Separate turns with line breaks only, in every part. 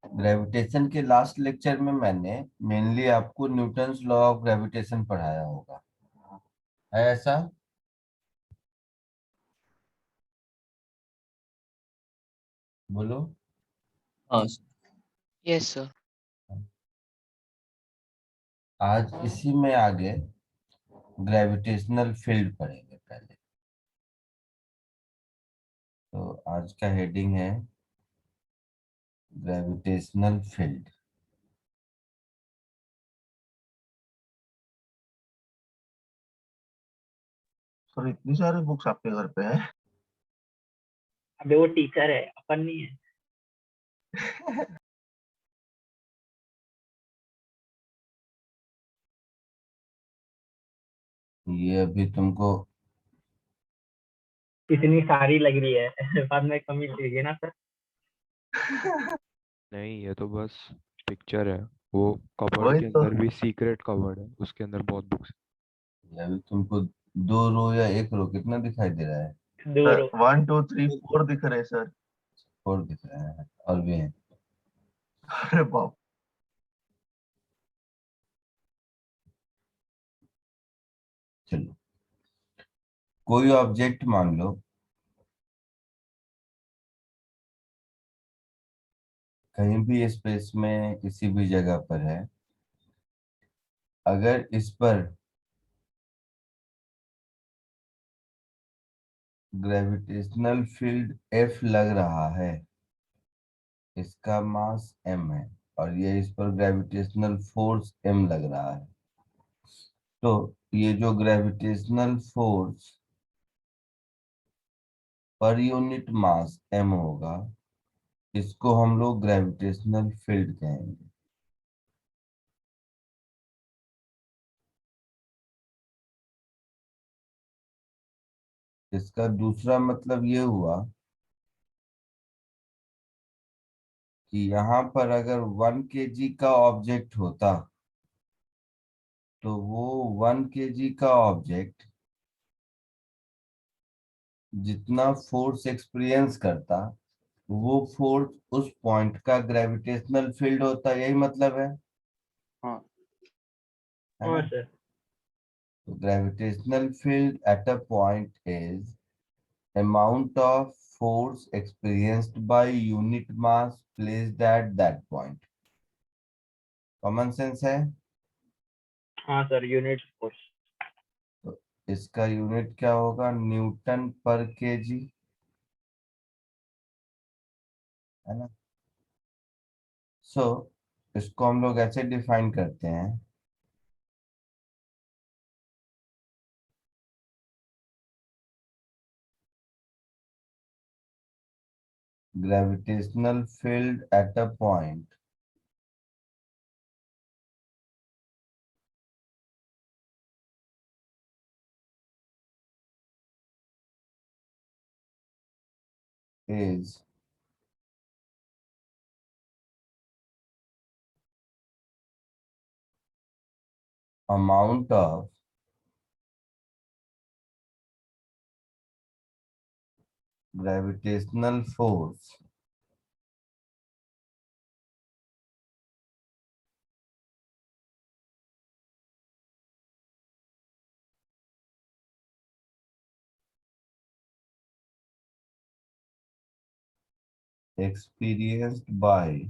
Gravitation के last lecture में मैंने मेनली आपको न्यूटन्स लॉ ऑफ ग्रेविटेशन पढ़ाया होगा, है ऐसा? बोलो।
हाँ।
Yes sir.
आज इसी में आगे ग्रेविटेशनल फील्ड पढ़ेंगे पहले। तो आज का हेडिंग है ग्रेविटेशनल फील्ड।
सर इतनी सारी बुक्स आपके घर पे है?
अबे वो टीचर है, अपन नहीं है।
ये अभी तुमको
इतनी सारी लग रही है बाद में कमी लगेगी ना सर।
नहीं, ये तो बस पिक्चर है। वो कबर्ड
वही
के
तो।
अंदर भी सीक्रेट कबर्ड है, उसके अंदर बहुत बुक्स
ये अभी तुमको 2 रो या 1 रो कितना दिखाई दे रहा है?
सर
दूर
1 2 3 4 दिख रहे हैं सर।
4 दिख रहे हैं और भी हैं।
अरे बाप।
चलो, कोई ऑब्जेक्ट मान लो, कहीं भी स्पेस में किसी भी जगह पर है। अगर इस पर ग्रेविटेशनल फील्ड F लग रहा है, इसका मास m है, और ये इस पर ग्रेविटेशनल फोर्स m लग रहा है। तो ये जो gravitational force per unit mass m होगा, इसको हम लोग ग्रेविटेशनल फील्ड कहेंगे। इसका दूसरा मतलब ये हुआ कि यहाँ पर अगर 1 kg का ऑब्जेक्ट होता, तो वो 1 kg का ऑब्जेक्ट जितना फोर्स एक्सपीरियंस करता, वो फोर्स उस पॉइंट का ग्रेविटेशनल फील्ड होता। यही मतलब है
हाँ।
है
हाँ
ना?
सर।
तो gravitational field at a point is amount of force experienced by unit mass placed at that point। Common sense है।
हाँ सर, यूनिट फोर्स।
तो इसका यूनिट क्या होगा? न्यूटन पर केजी, है ना? सो इसको हम लोग ऐसे डिफाइन करते हैं, gravitational field at a point is amount of gravitational force experienced by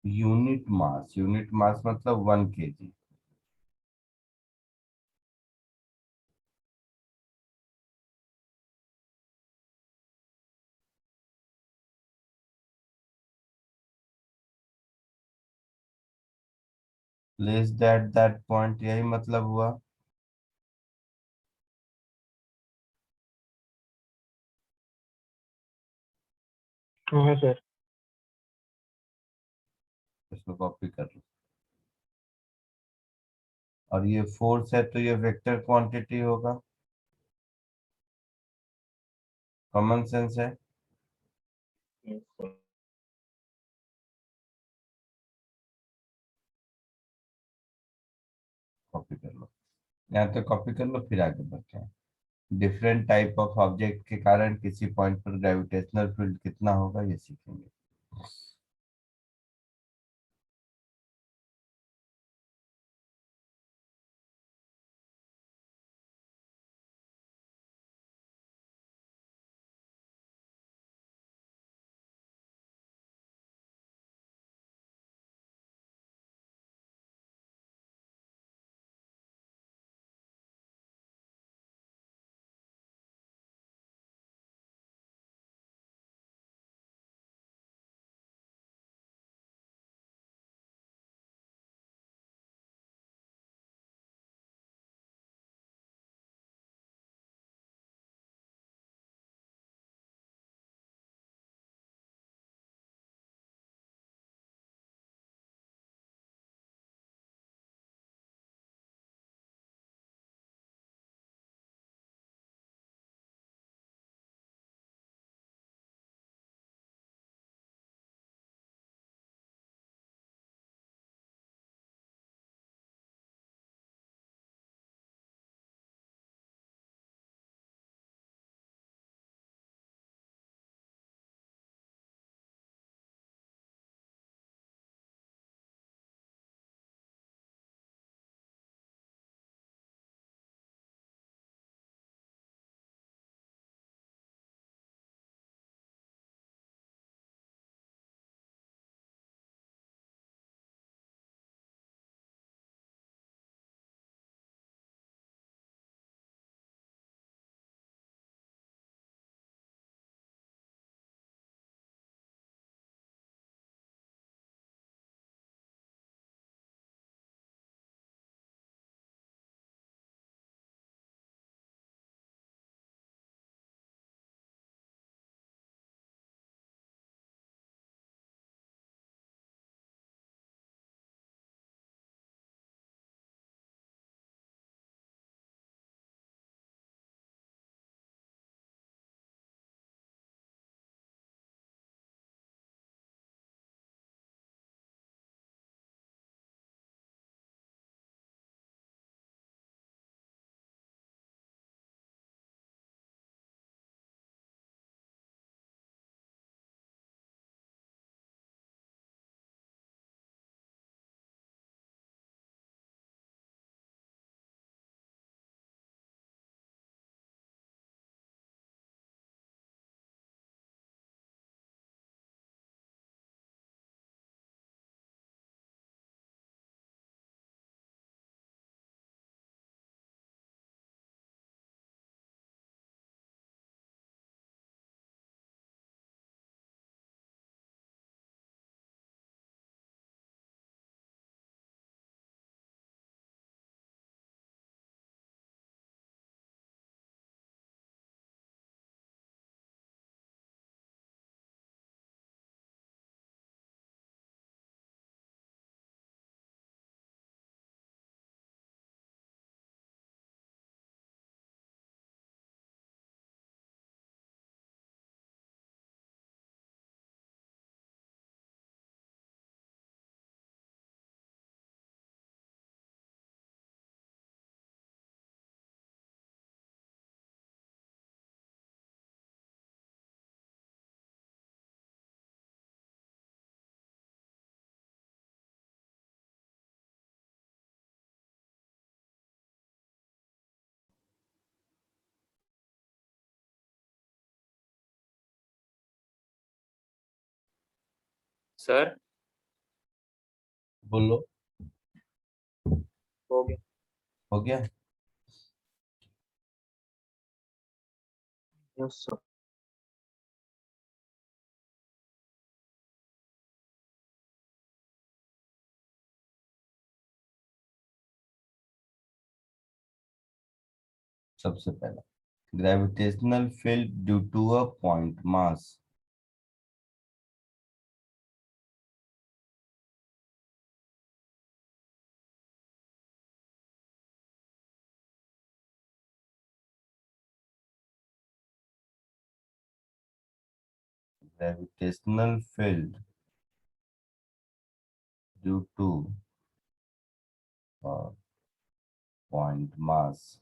unit mass. Unit mass मतलब 1 kg। Placed at that point, यही मतलब हुआ।
हाँ सर।
इसको कॉपी कर लो। और ये फोर्स है तो ये वेक्टर क्वांटिटी होगा। कॉमन सेंस है। कॉपी कर लो, यहाँ तो कॉपी कर लो, फिर आगे बढ़ते हैं। डिफरेंट टाइप ऑफ ऑब्जेक्ट के कारण किसी पॉइंट पर ग्रेविटेशनल फील्ड कितना होगा ये सीखेंगे।
सर
बोलो।
हो गया।
हो गया।
Yes sir.
सबसे पहला gravitational field due to a point mass. gravitational field due to point mass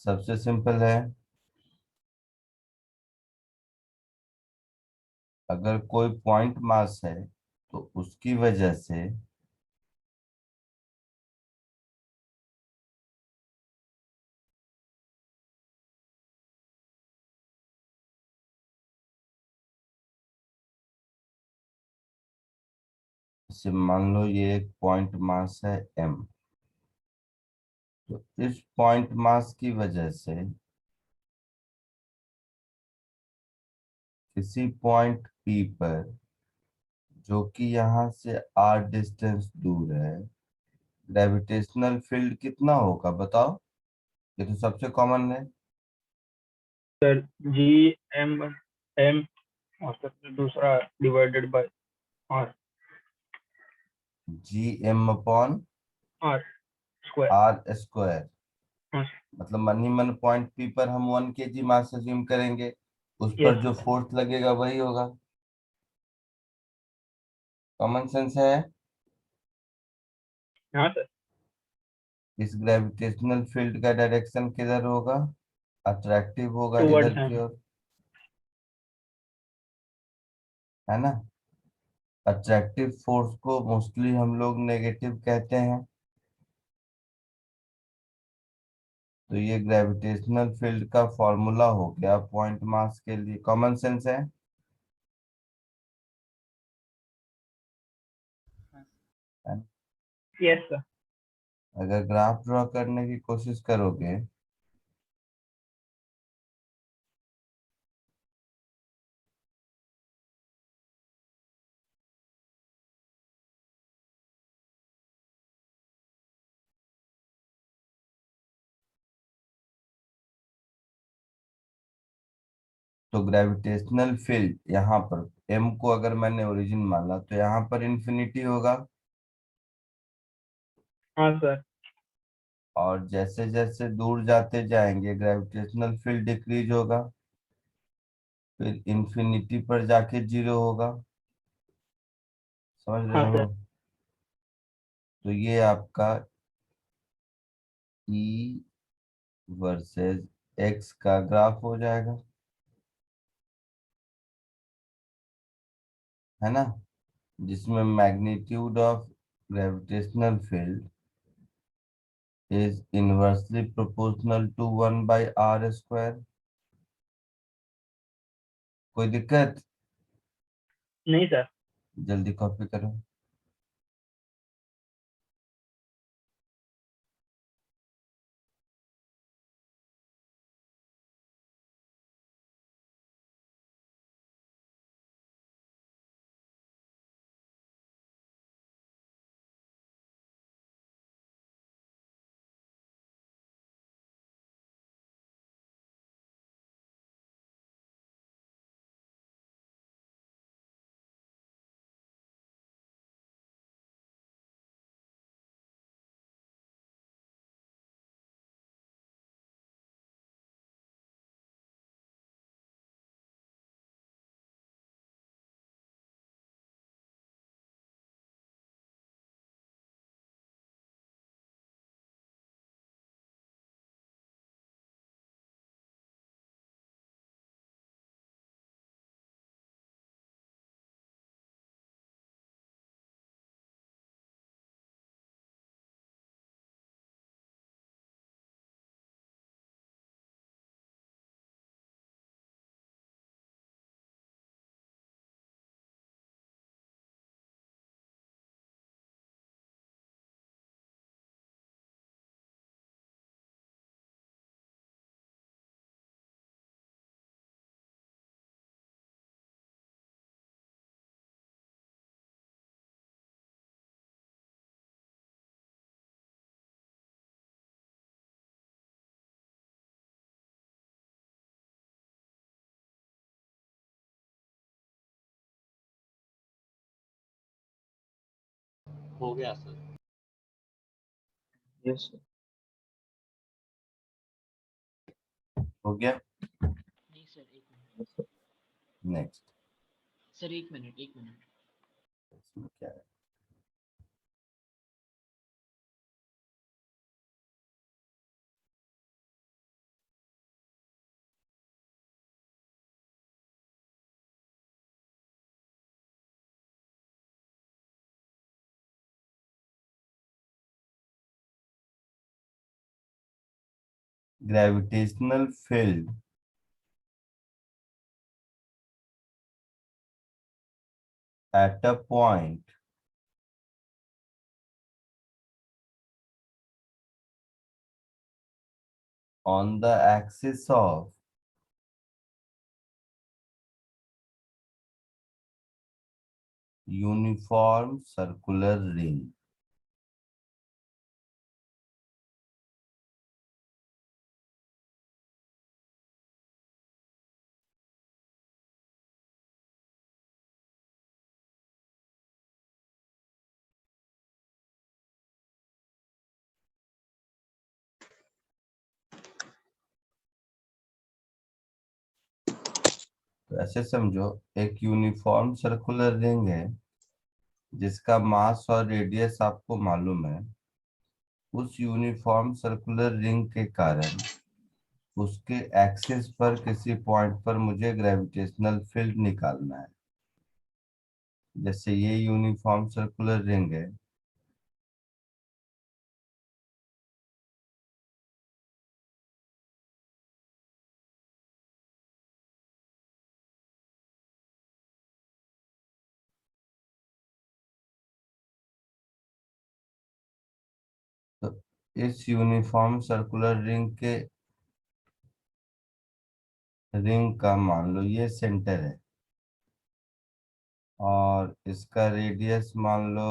सबसे सिंपल है, अगर कोई पॉइंट मास है तो उसकी वजह से जैसे मान लो ये एक पॉइंट मास है m, तो इस पॉइंट मास की वजह से किसी पॉइंट P पर, जो कि यहाँ से r डिस्टेंस दूर है, ग्रेविटेशनल फील्ड कितना होगा बताओ? ये तो सबसे कॉमन है।
जी एम एम और सबसे दूसरा divided by R
Gm/r
R square.
Square.
हाँ
मतलब मन ही मन पॉइंट P पर हम 1 kg मास अज्यूम करेंगे, उस पर
यस
जो फोर्स लगेगा वही होगा। कॉमन सेंस है।
हाँ सर।
इस ग्रेविटेशनल फील्ड का डायरेक्शन किधर होगा? अट्रैक्टिव होगा इधर
टूवर्ड्स
की
हम।
ओर, है ना? अट्रैक्टिव फोर्स को मोस्टली हम लोग नेगेटिव कहते हैं। तो ये ग्रेविटेशनल फील्ड का फॉर्मूला हो गया पॉइंट मास के लिए। कॉमन सेंस है। है ना?
Yes sir.
अगर ग्राफ ड्रॉ करने की कोशिश करोगे तो ग्रेविटेशनल फील्ड यहाँ पर m को अगर मैंने ओरिजिन माना तो यहाँ पर इन्फिनिटी होगा,
हाँ सर।
और जैसे जैसे दूर जाते जाएंगे ग्रेविटेशनल फील्ड डिक्रीज होगा, फिर इन्फिनिटी पर जाके जीरो होगा। समझ रहे
हाँ
हो?
सर।
तो ये आपका E वर्सेस x का ग्राफ हो जाएगा, है ना? जिसमें magnitude of gravitational field is inversely proportional to 1/r square. कोई दिक्कत?
नहीं सर।
जल्दी कॉपी करो।
हो गया सर।
Yes sir.
हो गया।
नहीं सर, एक minute.
Yes sir.
Next.
Sir एक मिनट, एक मिनट।
इसमें क्या है? gravitational field at a point on the axis of uniform circular ring. तो ऐसे समझो, एक यूनिफॉर्म सर्कुलर रिंग है जिसका मास और रेडियस आपको मालूम है। उस यूनिफॉर्म सर्कुलर रिंग के कारण उसके एक्सिस पर किसी पॉइंट पर मुझे ग्रेविटेशनल फील्ड निकालना है। जैसे ये यूनिफॉर्म सर्कुलर रिंग है, तो इस यूनिफॉर्म सर्कुलर रिंग का मान लो ये सेंटर है और इसका रेडियस मान लो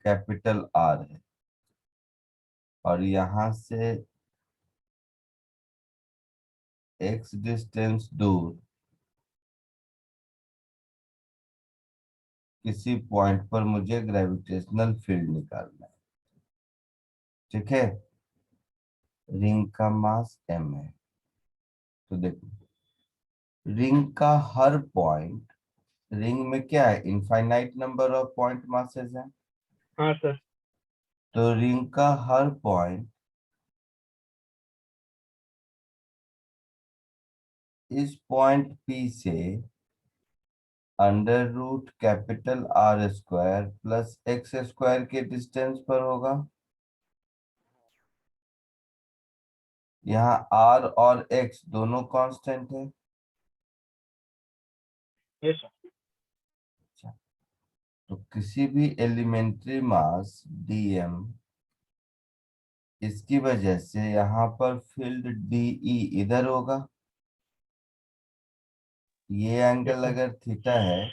कैपिटल आर है, और यहां से एक्स डिस्टेंस दूर किसी पॉइंट पर मुझे ग्रेविटेशनल फील्ड निकालना है। ठीक है, रिंग का मास m है। तो देखो, रिंग का हर पॉइंट, रिंग में क्या है, infinite number of point masses है।
हाँ सर।
तो रिंग का हर पॉइंट इस पॉइंट P से under root capital R square plus X square के डिस्टेंस पर होगा। यहाँ R और X दोनों कांस्टेंट है।
Yes sir.
तो किसी भी एलिमेंट्री मास dm, इसकी वजह से यहाँ पर फील्ड dE इधर होगा। ये एंगल अगर थीटा है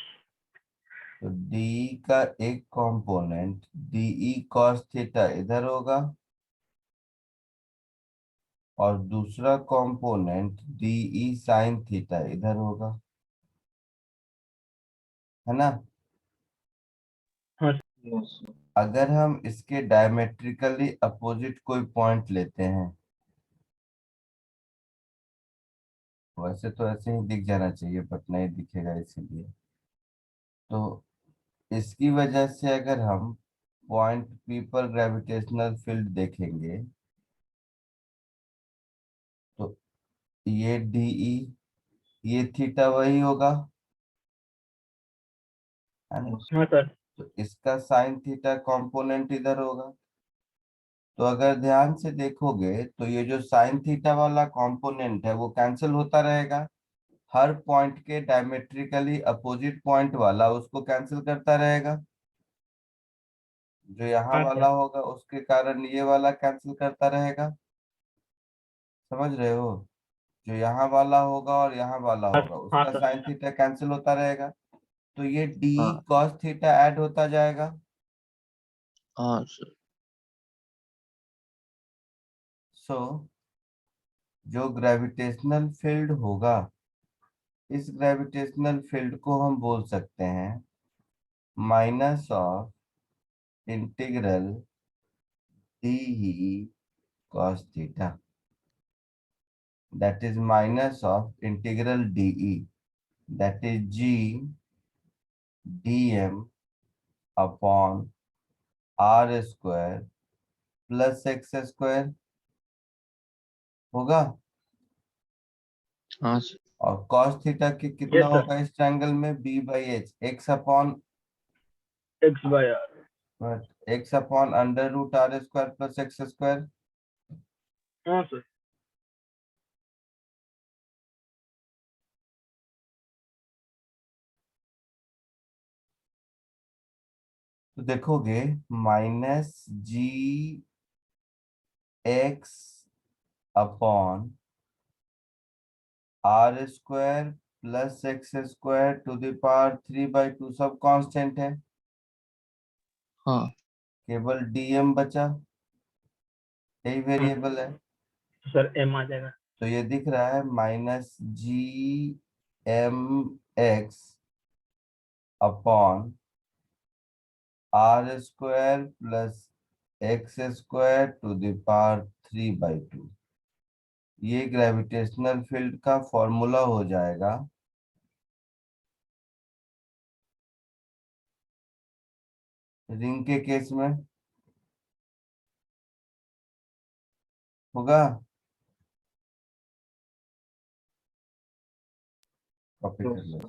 तो dE का एक कंपोनेंट dE cos थीटा इधर होगा और दूसरा कंपोनेंट dE sin थीटा इधर होगा, है ना।
हाँ
यस
अगर हम इसके डायमेट्रिकली अपोजिट कोई पॉइंट लेते हैं, वैसे तो ऐसे ही दिख जाना चाहिए बट नहीं दिखेगा, इसीलिए तो इसकी वजह से अगर हम पॉइंट P पर ग्रेविटेशनल फील्ड देखेंगे तो ये dE, ये थीटा वही होगा, है ना।
हाँ सर।
तो इसका साइन थीटा कंपोनेंट इधर होगा। तो अगर ध्यान से देखोगे तो ये जो साइन थीटा वाला कंपोनेंट है वो कैंसिल होता रहेगा। हर पॉइंट के डायमेट्रिकली अपोजिट पॉइंट वाला उसको कैंसिल करता रहेगा। जो यहाँ
हाँ
वाला
सर।
होगा उसके कारण ये वाला कैंसिल करता रहेगा। समझ रहे हो, जो यहाँ वाला होगा और यहाँ वाला
हाँ
होगा
हाँ
उसका
सर।
साइन थीटा कैंसिल होता रहेगा। तो ये डी
हाँ
कॉस थीटा ऐड होता जाएगा।
हाँ सर।
सो जो ग्रेविटेशनल फील्ड होगा, इस ग्रेविटेशनल फील्ड को हम बोल सकते हैं minus of integral D cos theta, that is minus of integral dE, that is g dm upon r square plus x square होगा।
हाँ सर।
और cos थीटा की कितना
यस सर।
होगा इस ट्रायंगल में, b by h, x upon
X by R.
But X upon under root R square plus X square.
हाँ sir.
तो देखोगे minus G X upon R square plus X square to the power 3/2 सब constant है,
हाँ
केवल DM बचा, यही variable है।
सर एम आ जाएगा।
तो ये दिख रहा है minus G M X upon R square plus X square to the power 3/2। ये ग्रेविटेशनल फील्ड का फॉर्मूला हो जाएगा। रिंग के केस में होगा, कॉपी कर लो।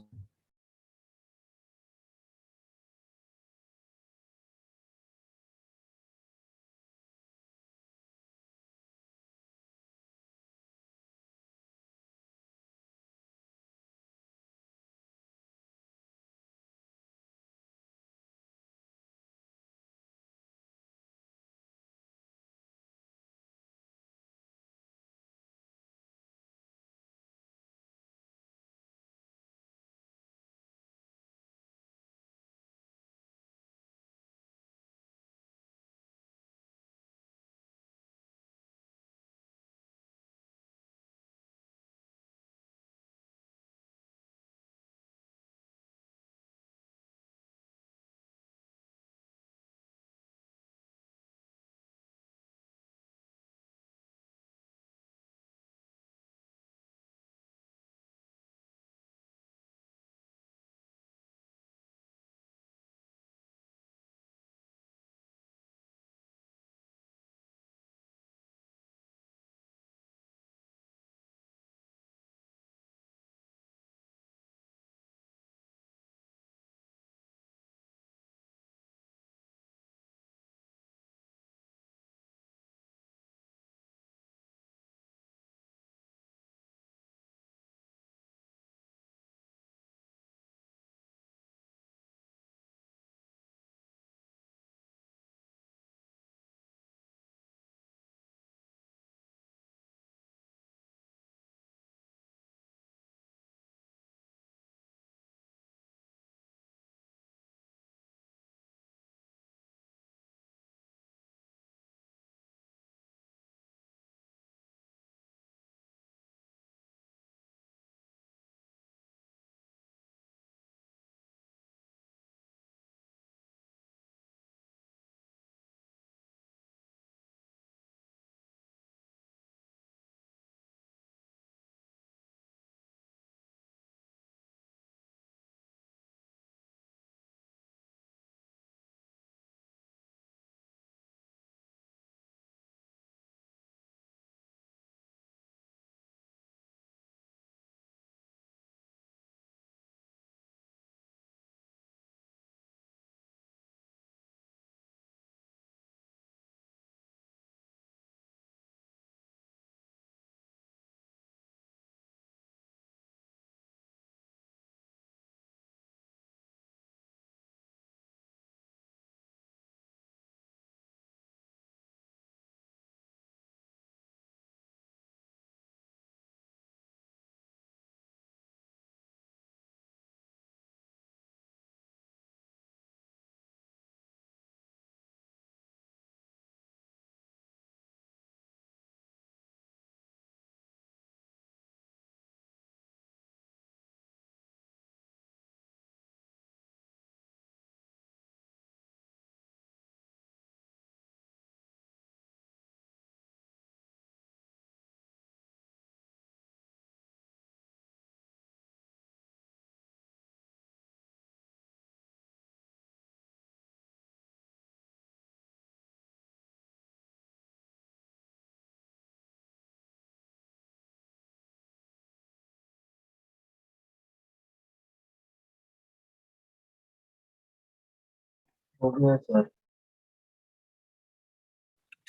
हो गया सर।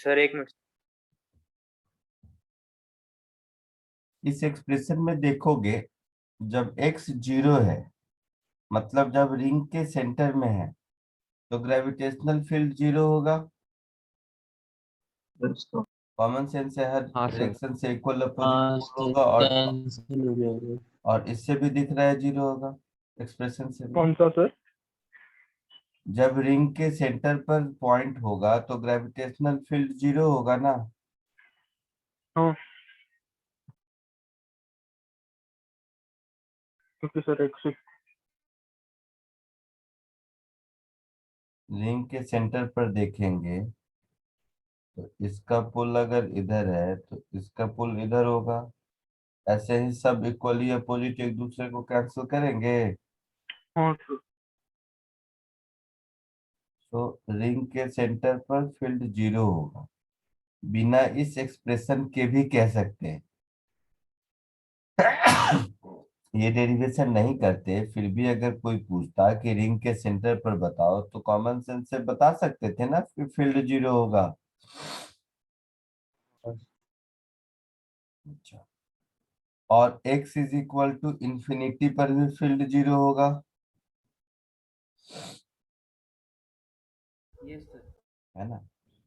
सर एक मिनट।
इस एक्सप्रेशन में देखोगे, जब x 0 है, मतलब जब रिंग के सेंटर में है, तो ग्रेविटेशनल फील्ड 0 होगा।
Yes, sir.
कॉमन सेंस है, हर
हाँ सर।
डायरेक्शन से इक्वल अपोजिट
हाँ
होगा,
कैंसिल हो जाएगा।
और इससे भी दिख रहा है 0 होगा एक्सप्रेशन से भी।
कौन सा सर?
जब रिंग के सेंटर पर पॉइंट होगा तो ग्रेविटेशनल फील्ड 0 होगा ना।
हाँ ओके सर, एक से
रिंग के सेंटर पर देखेंगे तो इसका पुल अगर इधर है तो इसका पुल इधर होगा। ऐसे ही सब इक्वली अपोजिट एक दूसरे को कैंसिल करेंगे।
हाँ सर।
तो रिंग के सेंटर पर फील्ड 0 होगा। बिना इस एक्सप्रेशन के भी कह सकते हैं। ये डेरिवेशन नहीं करते, फिर भी अगर कोई पूछता कि रिंग के सेंटर पर बताओ, तो कॉमन सेंस से बता सकते थे ना कि फील्ड 0 होगा। अच्छा, और x is equal to infinity पर भी फील्ड 0 होगा।
Yes sir.
है ना।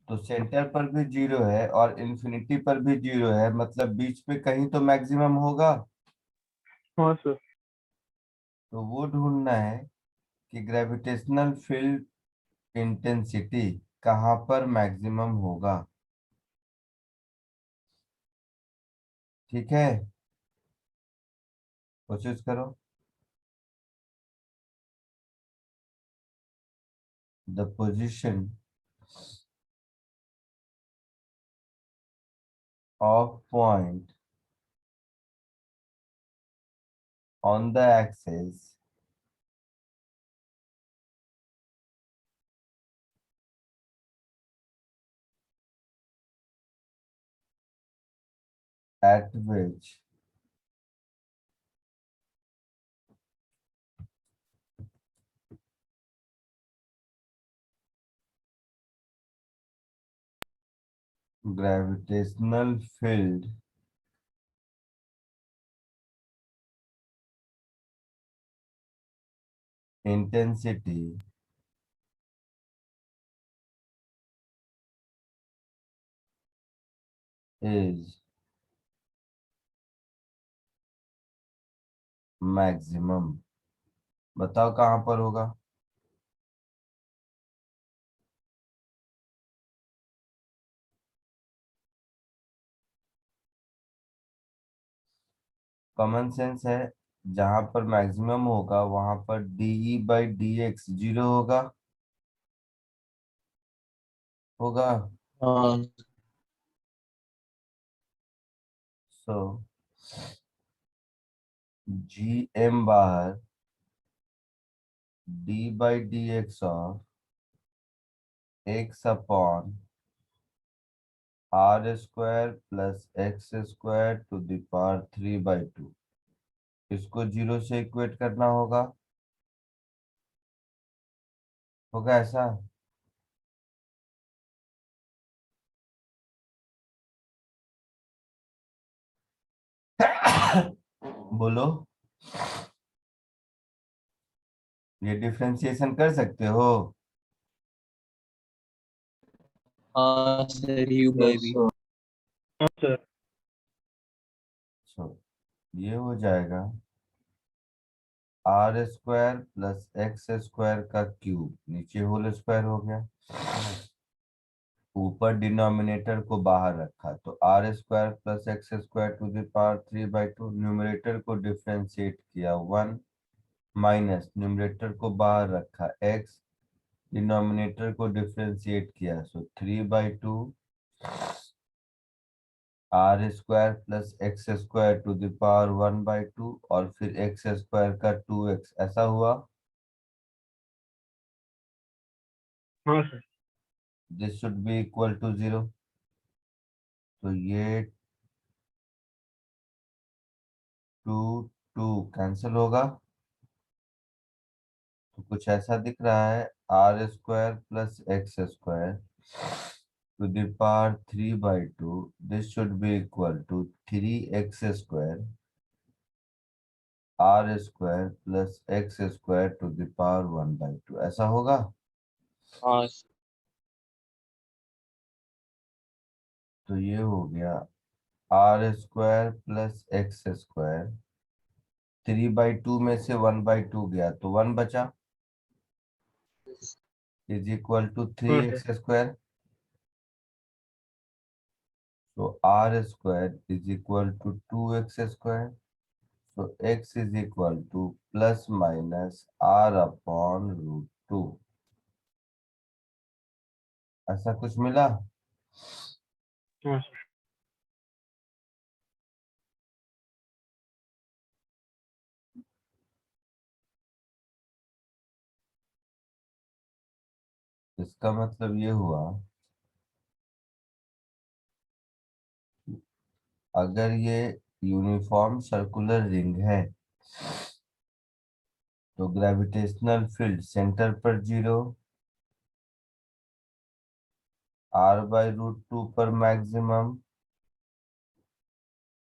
तो सेंटर पर भी 0 है और इंफिनिटी पर भी 0 है, मतलब बीच पे कहीं तो मैक्सिमम होगा।
हाँ सर।
तो वो ढूंढना है कि ग्रेविटेशनल फील्ड इंटेंसिटी कहाँ पर मैक्सिमम होगा। ठीक है, कोशिश करो। The position of point on the axis at which gravitational field intensity is maximum। बताओ कहाँ पर होगा। कॉमन सेंस है, जहां पर मैक्सिमम होगा वहां पर dE/dx 0 होगा। होगा।
हाँ
सो Gm बाहर d/dx of x upon r² plus x² to the power 3/2। इसको 0 से इक्वेट करना होगा। होगा ऐसा। बोलो, ये डिफरेंशिएशन कर सकते हो।
हाँ सर, यू बाई
Yes,
वी।
sir.
हाँ सर।
सो ये हो जाएगा r² प्लस x² का क्यूब, नीचे होल स्क्वायर हो गया, ऊपर डिनोमिनेटर को बाहर रखा तो r² plus x² to the power 3/2। Numerator को डिफरेंशिएट किया 1, माइनस न्यूमरेटर को बाहर रखा x, डिनोमिनेटर को डिफरेंशिएट किया so 3/2 r² plus x² to the power 1/2, और फिर x² का 2x, ऐसा हुआ।
हाँ sir.
This should be equal to 0। तो ये 2 2 कैंसिल होगा, तो कुछ ऐसा दिख रहा है r² plus x² to the power 3/2, this should be equal to 3x square r square plus x square to the power 1/2, ऐसा होगा?
हाँ
तो ये हो गया r square plus X square, 3/2 में से 1/2 गया तो 1 बचा, is equal to 3x square. So r square is equal to 2x square. So x is equal to plus minus r upon √2. ऐसा कुछ मिला?
हाँ सर.
इसका मतलब ये हुआ अगर ये यूनिफॉर्म सर्कुलर रिंग है तो ग्रेविटेशनल फील्ड सेंटर पर 0, r/√2 पर मैक्सिमम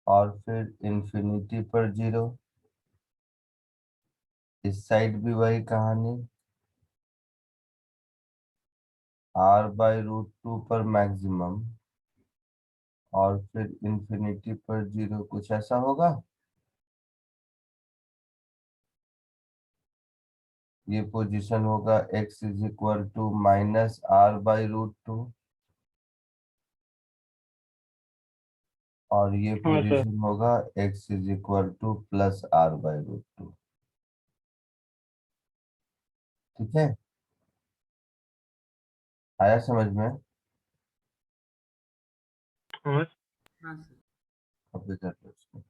और फिर इंफिनिटी पर 0. इस साइड भी वही कहानी, r/√2 पर मैक्सिमम और फिर इंफिनिटी पर 0, कुछ ऐसा होगा. ये पोजीशन होगा x is equal to minus r/√2 और ये
हाँ सर.
पोजीशन होगा x is equal to plus r/√2. ठीक है, आया समझ में?
हाँ
हाँ सर.
कॉपी कर लो इसको.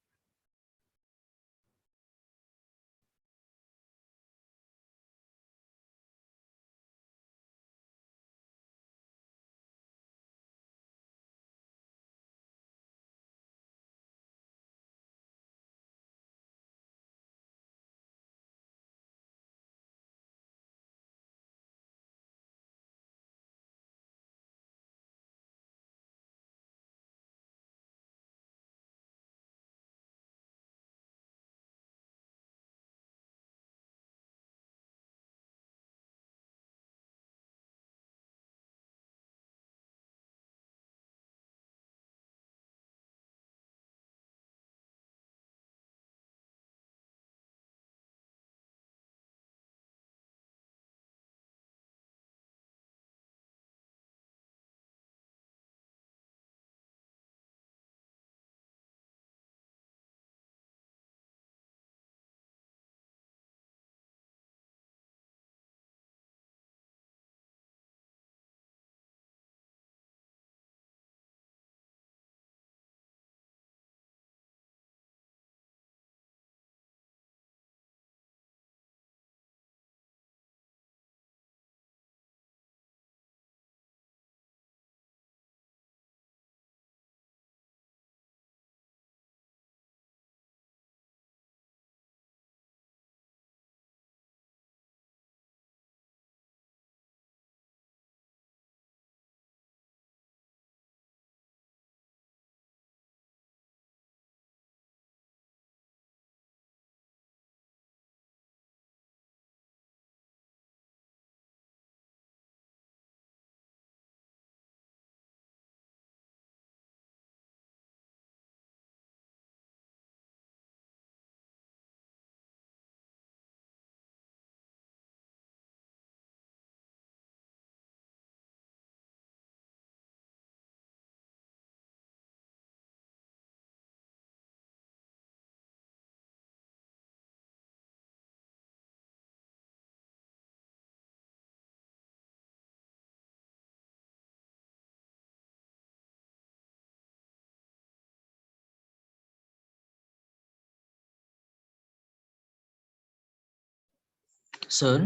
सर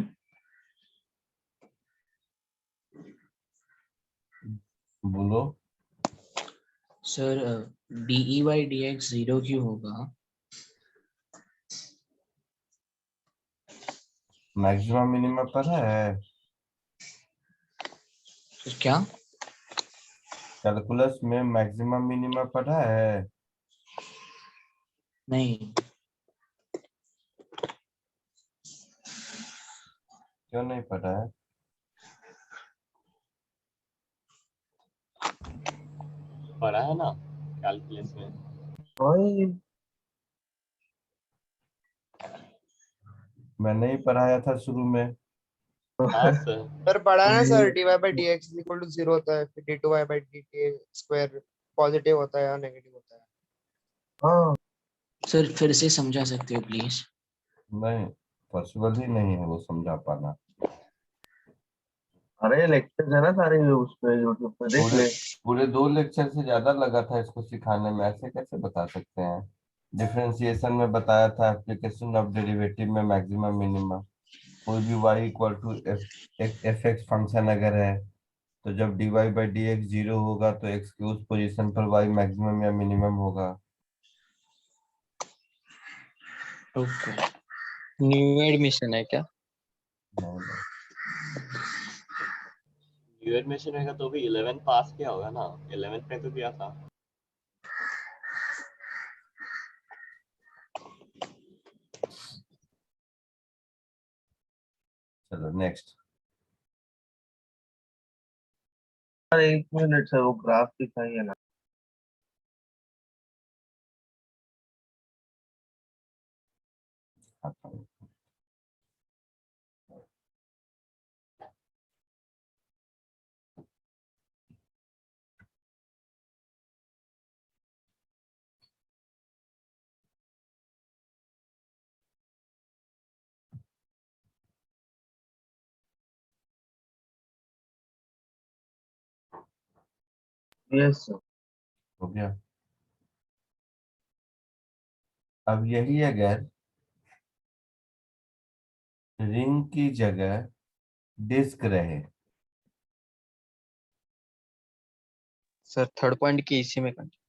बोलो.
सर DE/DX 0 क्यों होगा?
मैक्सिमम मिनिमम पर है.
सर क्या?
कैलकुलस में मैक्सिमम मिनिमा पढ़ा है?
नहीं।
क्यों नहीं पढ़ा है?
पढ़ा है ना कैलकुलस में।
वही
मैंने ही पढ़ाया था शुरू में।
हाँ सर।
सर पढ़ा है ना sir, dy by dx is equal to 0 होता है, फिर d2y by dt square positive होता है या नेगेटिव होता है।
हाँ
सर फिर से समझा सकते हो प्लीज?
नहीं, पॉसिबल ही नहीं है वो समझा पाना।
अरे लेक्चर है ना सारे उस पे यूट्यूब पे देख
पूरे
ले।
पूरे 2 लेक्चर से ज्यादा लगा था इसको सिखाने में, ऐसे कैसे बता सकते हैं? डिफरेंशिएशन में बताया था, एप्लीकेशन ऑफ डेरिवेटिव में मैक्सिमम मिनिमम। कोई भी y equal to F X function अगर है, तो जब dy बाई डी एक्स 0 होगा तो x की उस पोजीशन पर y मैक्सिमम या मिनिमम होगा।
ओके।
न्यू एडमिशन है क्या?
नहीं, नहीं।
न्यू एडमिशन रहेगा तो भी 11 पास किया होगा ना, 11th में तो किया था।
चलो नेक्स्ट।
अरे 1 मिनट सर, वो ग्राफ दिखाइए ना। Yes sir.
हो गया। अब यही अगर रिंग की जगह डिस्क रहे,
सर थर्ड पॉइंट की इसी में कंटिन्यू।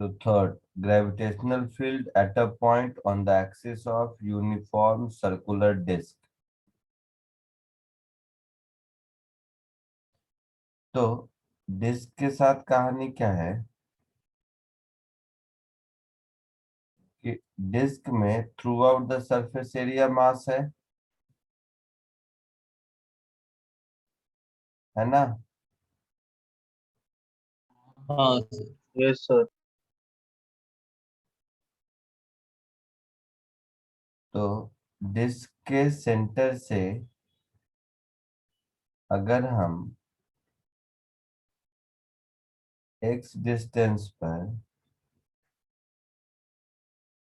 तो third, gravitational field at a point on the axis of uniform circular disk। तो डिस्क के साथ कहानी क्या है कि डिस्क में through out the surface area मास है ना?
हाँ सर।
Yes sir.
तो डिस्क के सेंटर से अगर हम x डिस्टेंस पर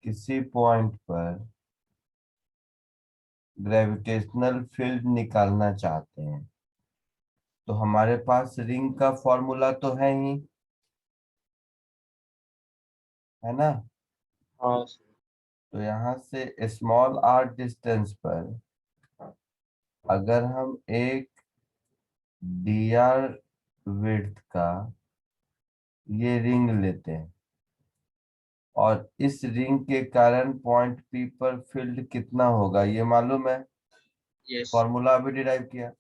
किसी पॉइंट पर ग्रेविटेशनल फील्ड निकालना चाहते हैं, तो हमारे पास रिंग का फॉर्मूला तो है ही, है ना?
हाँ सर।
तो यहाँ से स्मॉल r डिस्टेंस पर अगर हम एक dr विड्थ का ये रिंग लेते हैं और इस रिंग के कारण पॉइंट P पर फील्ड कितना होगा ये मालूम है,
यस।
फॉर्मूला अभी डिराइव किया।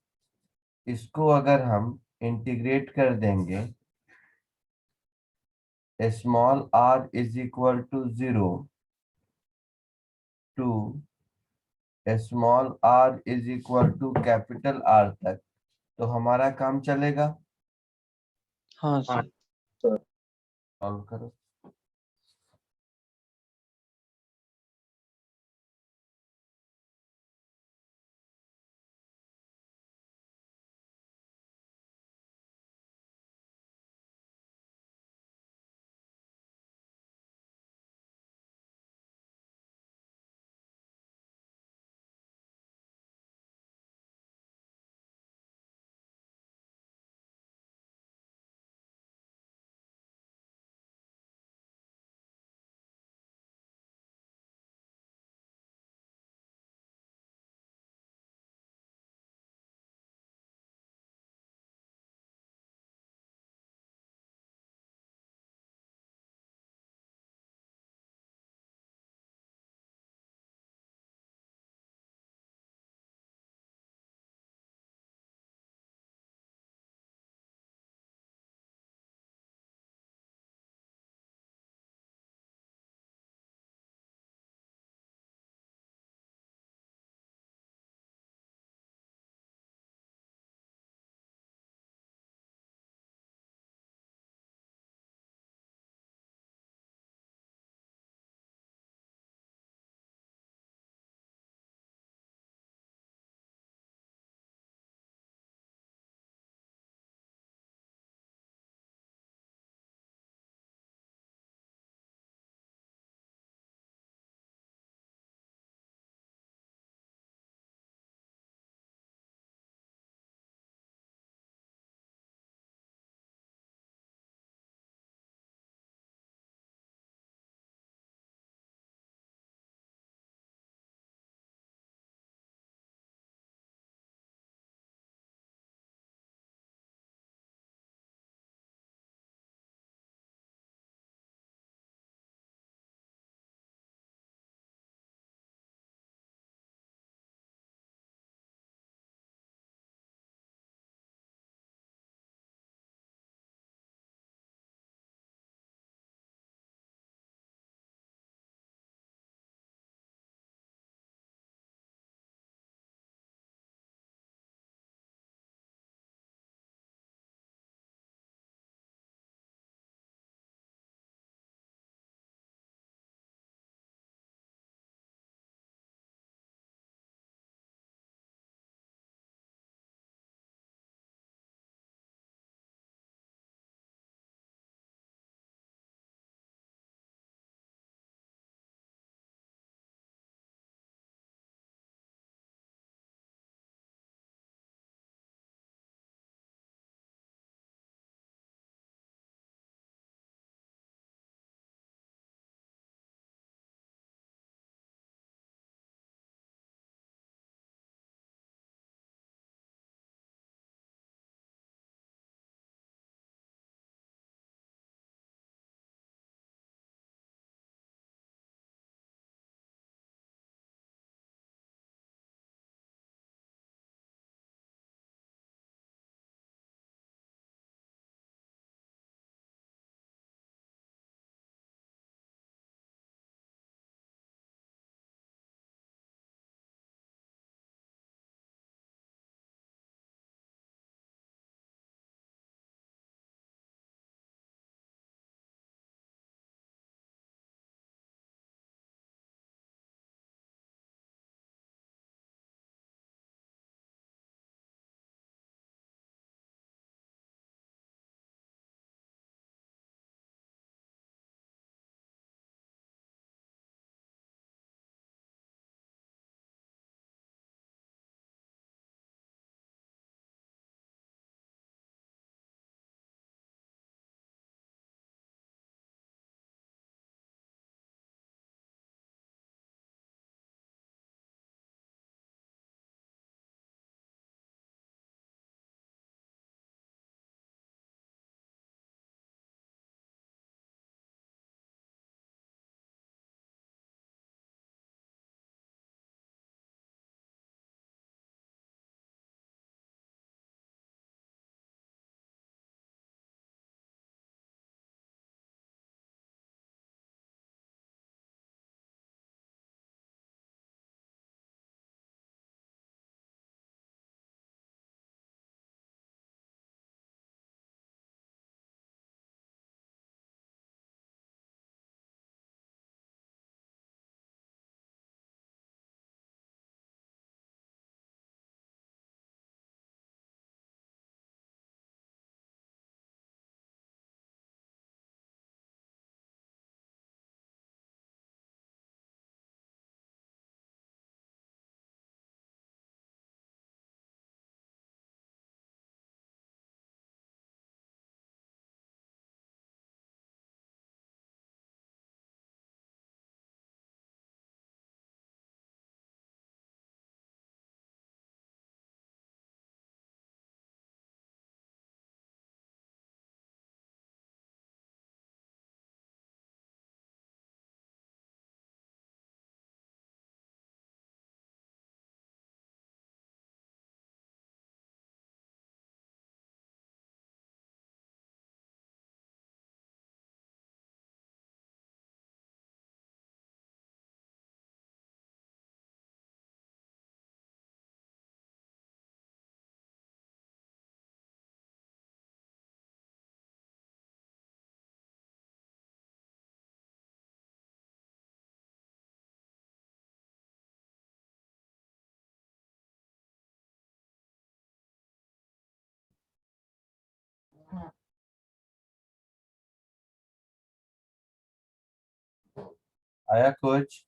इसको अगर हम इंटीग्रेट कर देंगे, small r is equal to 0 to small r is equal to capital R तक, तो हमारा काम चलेगा।
हाँ
हाँ
सर।
सर।
सॉल्व करो। आया कुछ?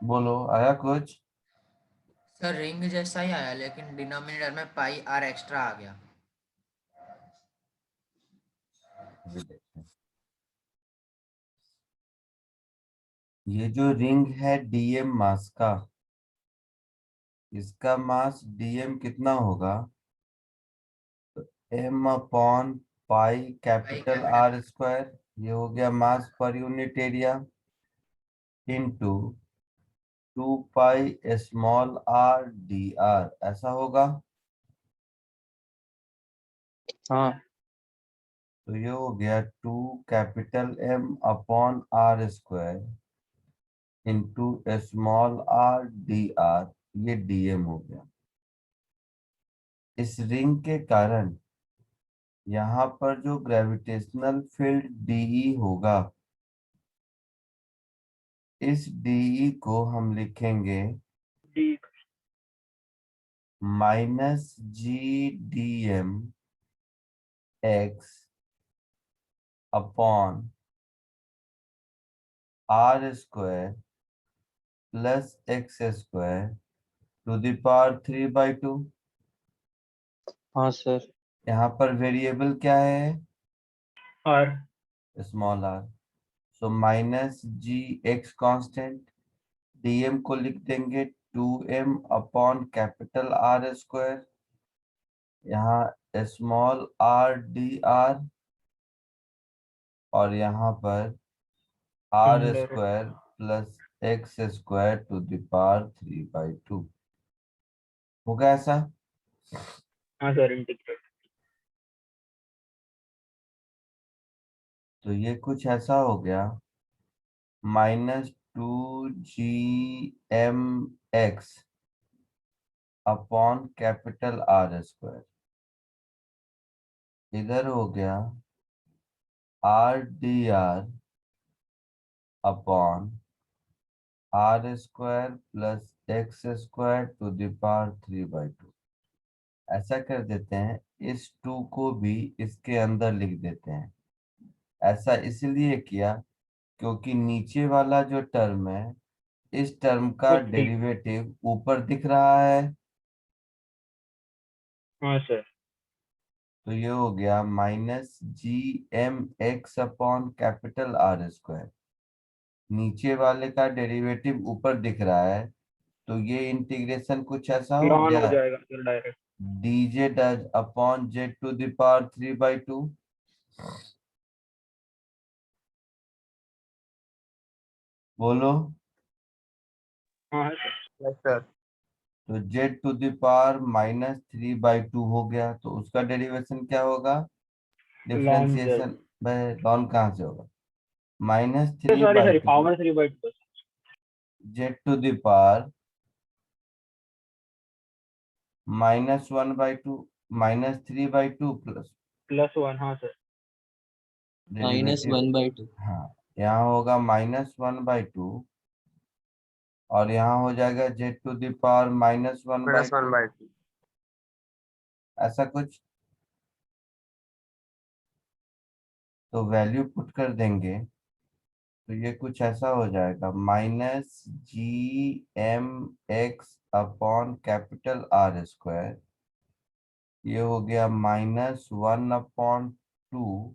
बोलो, आया कुछ?
सर रिंग जैसा ही आया लेकिन डिनोमिनेटर में पाई आर एक्स्ट्रा आ गया।
अभी देखते हैं। ये जो रिंग है डीएम मास का, इसका मास डीएम कितना होगा? M upon pi capital R square, ये हो गया mass per unit area, into 2 pi small R D R, ऐसा होगा।
हाँ
तो ये हो गया 2 M upon R square into small R D R, ये डीएम हो गया। इस रिंग के कारण यहाँ पर जो ग्रेविटेशनल फील्ड डीई होगा, इस डीई को हम लिखेंगे
D
-GDM x upon R square plus X square to the power 3/2।
हाँ सर।
यहाँ पर वेरिएबल क्या है?
R
small R. So -GX constant, DM को लिख देंगे 2M upon capital R square, यहाँ स्मॉल आर डी आर, और यहाँ पर R square plus X square to the power 3/2। होगा ऐसा?
हाँ सर इंटीग्रेट।
तो ये कुछ ऐसा हो गया, -2GMX upon capital R square, इधर हो गया R D R upon R square plus X square to the power 3/2। ऐसा कर देते हैं, इस 2 को भी इसके अंदर लिख देते हैं। ऐसा इसलिए किया क्योंकि नीचे वाला जो टर्म है, इस टर्म का
ठीक।
डेरिवेटिव ऊपर दिख रहा है।
हाँ सर।
तो ये हो गया -GMX upon capital R square, नीचे वाले का डेरिवेटिव ऊपर दिख रहा है, तो ये इंटीग्रेशन कुछ ऐसा हो
लॉन हो
गया,
जाएगा sir direct.
dz upon z to the power 3/2। बोलो।
हाँ है सर।
Yes sir.
तो z टू द पावर -3/2 हो गया, तो उसका डेरिवेशन क्या होगा?
Lawn Z.
डिफरेंशिएशन। लॉन कहाँ से होगा?
Sorry sorry
-3/2
power 3/2
z to the power -1/2 -3/2 plus
+1। हाँ सर।
डेरिवेटिव।
-1/2।
हाँ, यहाँ होगा -1/2, और यहाँ हो जाएगा z टू द पावर -1/2,
-1/2।
ऐसा कुछ। तो वैल्यू पुट कर देंगे, तो ये कुछ ऐसा हो जाएगा -GMX upon capital R square, ये हो गया -1/2,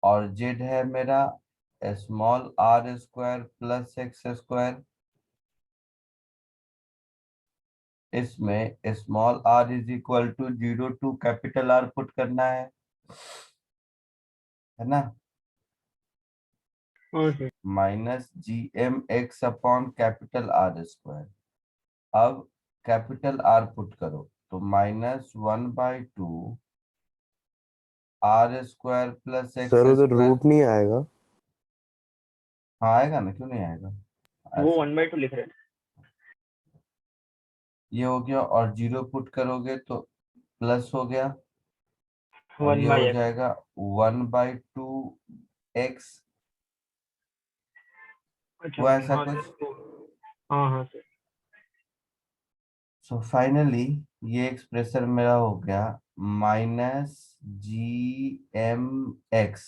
और z है मेरा small R square plus X square. इसमें small r is equal to 0 to capital R put करना है ना?
हाँ sir.
-GMX upon capital R square. अब कैपिटल R पुट करो, तो -1/2 R square plus X
sir उधर
स्क्वायर।
रूट नहीं आएगा?
हाँ आएगा ना, क्यों नहीं आएगा?
वो
ऐसा
1/2 लिख रहे हैं।
ये हो गया, और 0 पुट करोगे तो प्लस हो गया, और ये हो
1/x।
जाएगा 1/2x।
अच्छा
हुआ ऐसा
हाँ
कुछ?
सर। हाँ हाँ सर।
सो फाइनली ये एक्सप्रेशन मेरा हो गया -GMX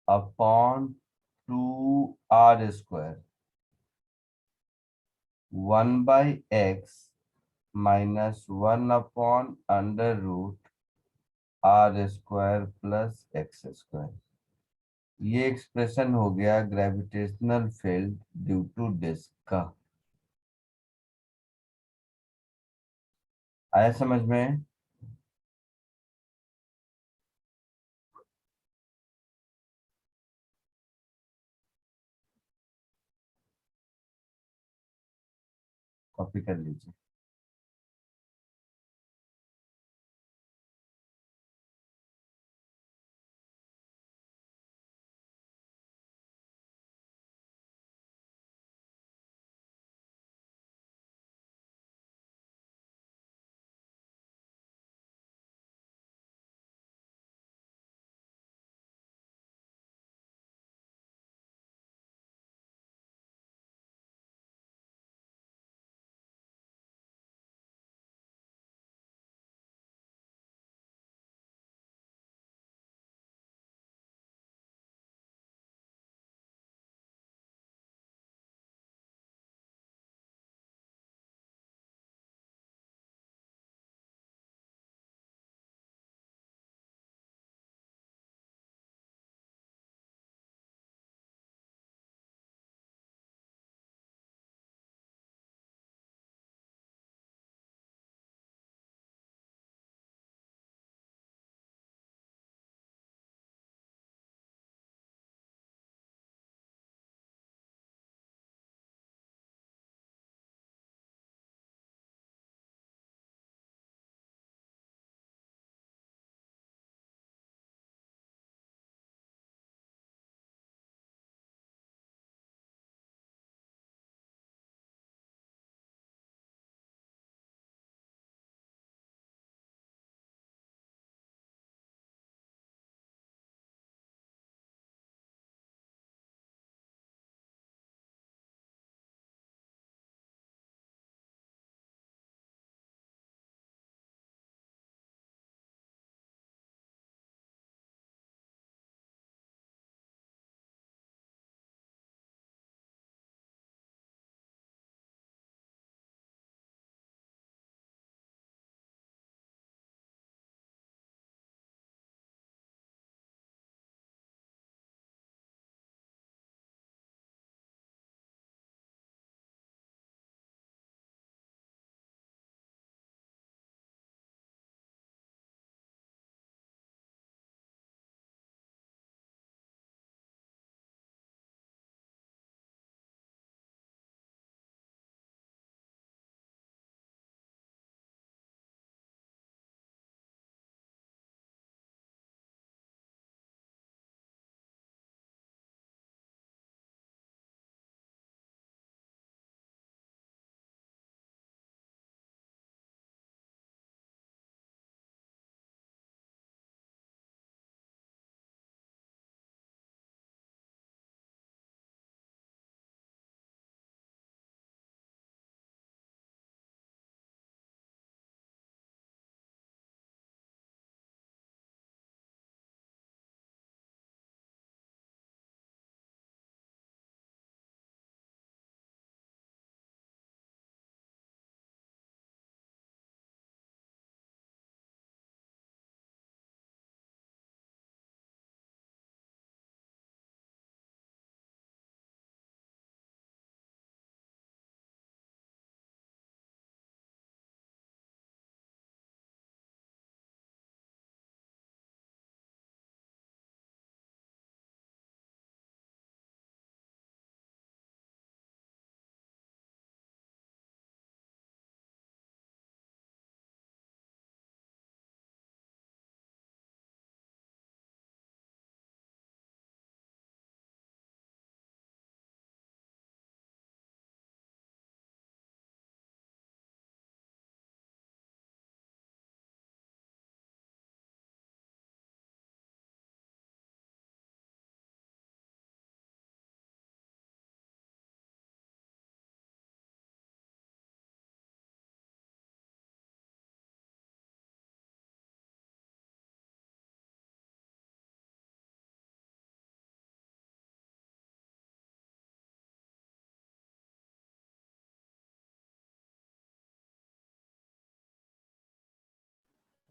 upon 2R² 1/x -1/√R² plus x²। ये एक्सप्रेशन हो गया gravitational field due to disc का। आया समझ में? कॉपी कर लीजिए।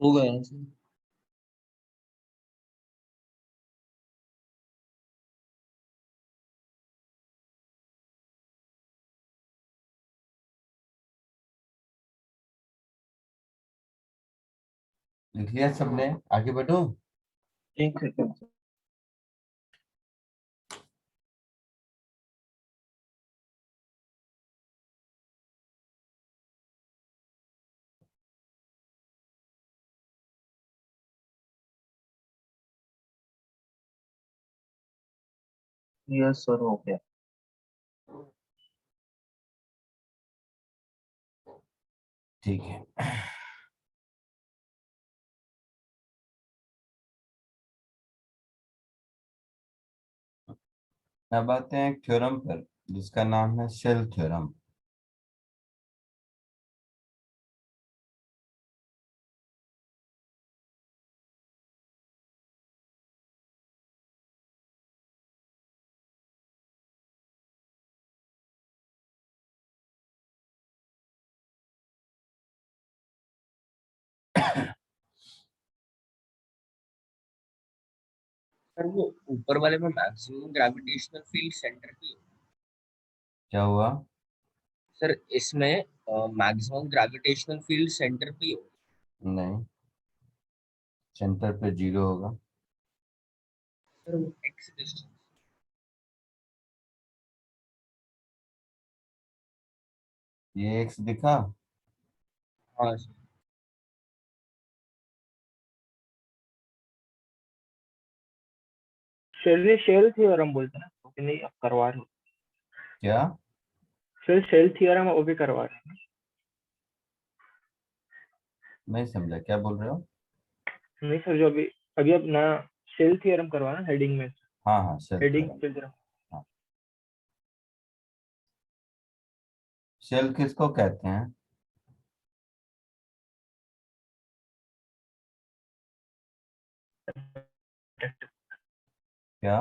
हो गया सर।
लिख लिया सबने? आगे बढ़ो।
एक सेकंड सर। यस सर हो गया।
ठीक है, अब आते हैं एक थ्योरम पर जिसका नाम है शेल थ्योरम।
सर वो ऊपर वाले में मैक्सिमम ग्रेविटेशनल फील्ड सेंटर पे।
क्या हुआ?
सर इसमें मैक्सिमम ग्रेविटेशनल फील्ड सेंटर पे हो।
नहीं, सेंटर पे 0 होगा।
सर वो एक्स डिस्टेंस।
ये एक्स दिखा?
हाँ सर।
शेल थ्योरम बोलते हैं ना, तो कि नहीं आप करवा रहे हो?
क्या?
सर शेल थ्योरम वो भी करवा रहे हैं?
नहीं समझा, क्या बोल रहे हो?
नहीं सर, जो अभी अभी आप नया शेल थ्योरम करवाना हेडिंग में,
हाँ हाँ, शेल
हेडिंग
थ्योरम।
चल रहा।
हाँ, शेल किसको कहते हैं? क्या?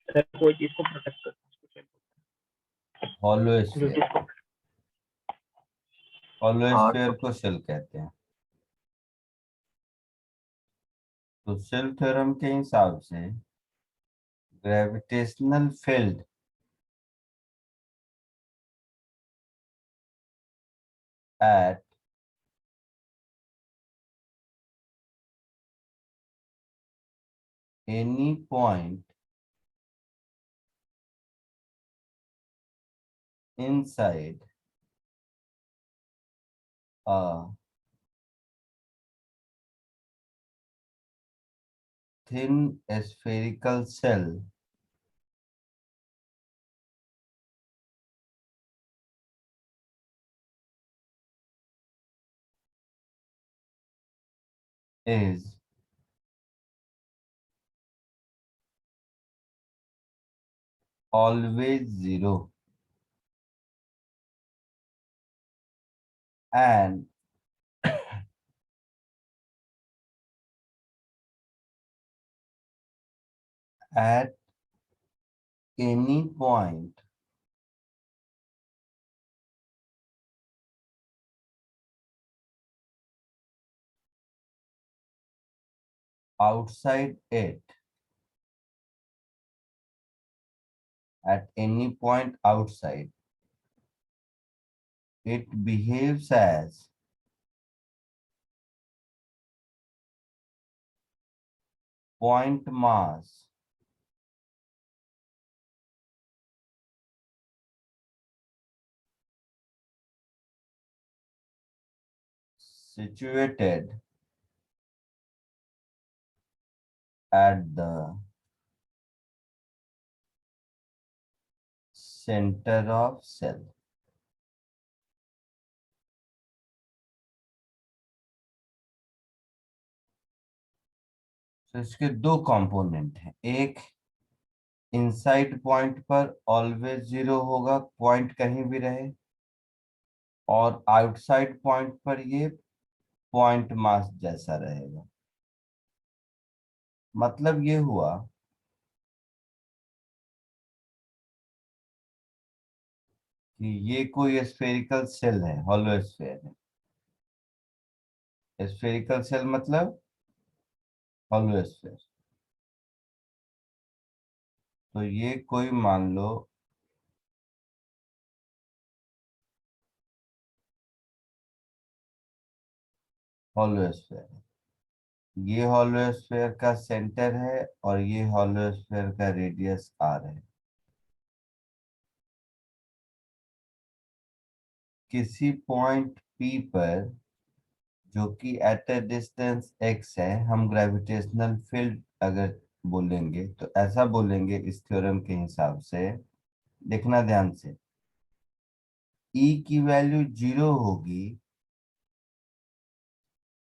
कोई चीज को प्रोटेक्ट करता है उसको shell बोलते
हॉलो
हैं। जो
स्फीयर,
चीज को
हॉलो
हाँ
स्फीयर
तो
को शेल कहते हैं। तो शेल थ्योरम के हिसाब से gravitational field at any point inside a thin spherical shell is always 0 and at any point outside it, at any point outside, it behaves as point mass situated at the center of cell. तो इसके दो component हैं, एक inside point पर always 0 होगा, point कहीं भी रहे, और आउटसाइड पॉइंट पर ये पॉइंट मास जैसा रहेगा। मतलब ये हुआ कि ये कोई स्फेरिकल सेल है, हॉलो स्फीयर है, स्फेरिकल सेल मतलब हॉलो स्फीयर। तो ये कोई मान लो हॉलो स्फीयर है, ये हॉलो स्फीयर का सेंटर है और ये हॉलो स्फीयर का रेडियस r है। किसी पॉइंट P पर जो कि एट अ डिस्टेंस x है, हम ग्रेविटेशनल फील्ड अगर बोलेंगे तो ऐसा बोलेंगे इस थ्योरम के हिसाब से, देखना ध्यान से, E की वैल्यू 0 होगी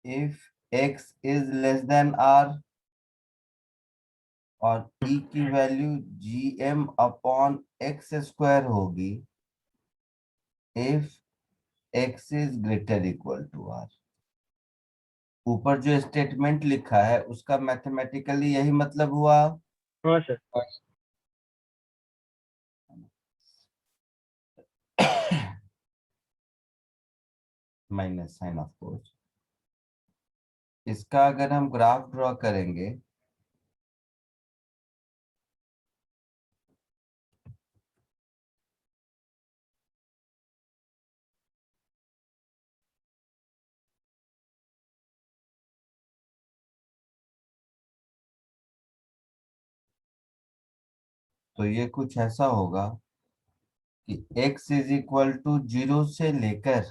if x is less than r, और E की value gm upon X square होगी if x is greater equal to r। ऊपर जो स्टेटमेंट लिखा है उसका मैथमेटिकली यही मतलब हुआ।
हाँ sir.
Minus sign of course. इसका अगर हम ग्राफ ड्रॉ करेंगे तो ये कुछ ऐसा होगा कि x इज इक्वल टू 0 से लेकर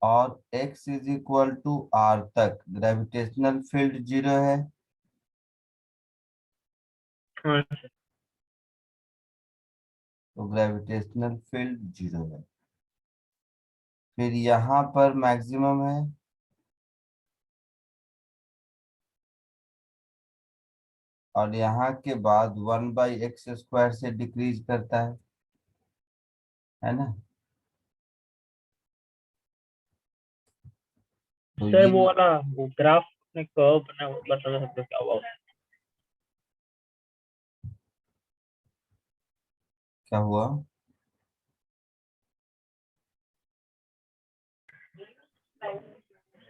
और x is equal to r तक ग्रेविटेशनल फील्ड 0 है।
हाँ सर।
तो ग्रेविटेशनल फील्ड 0 है। फिर यहाँ पर मैक्सिमम है और यहाँ के बाद 1/x स्क्वायर से डिक्रीज करता है ना। तो
सर
ये
वो वाला वो ग्राफ में कर्व बना वो बता सकते हो क्या हुआ उसका?
क्या हुआ?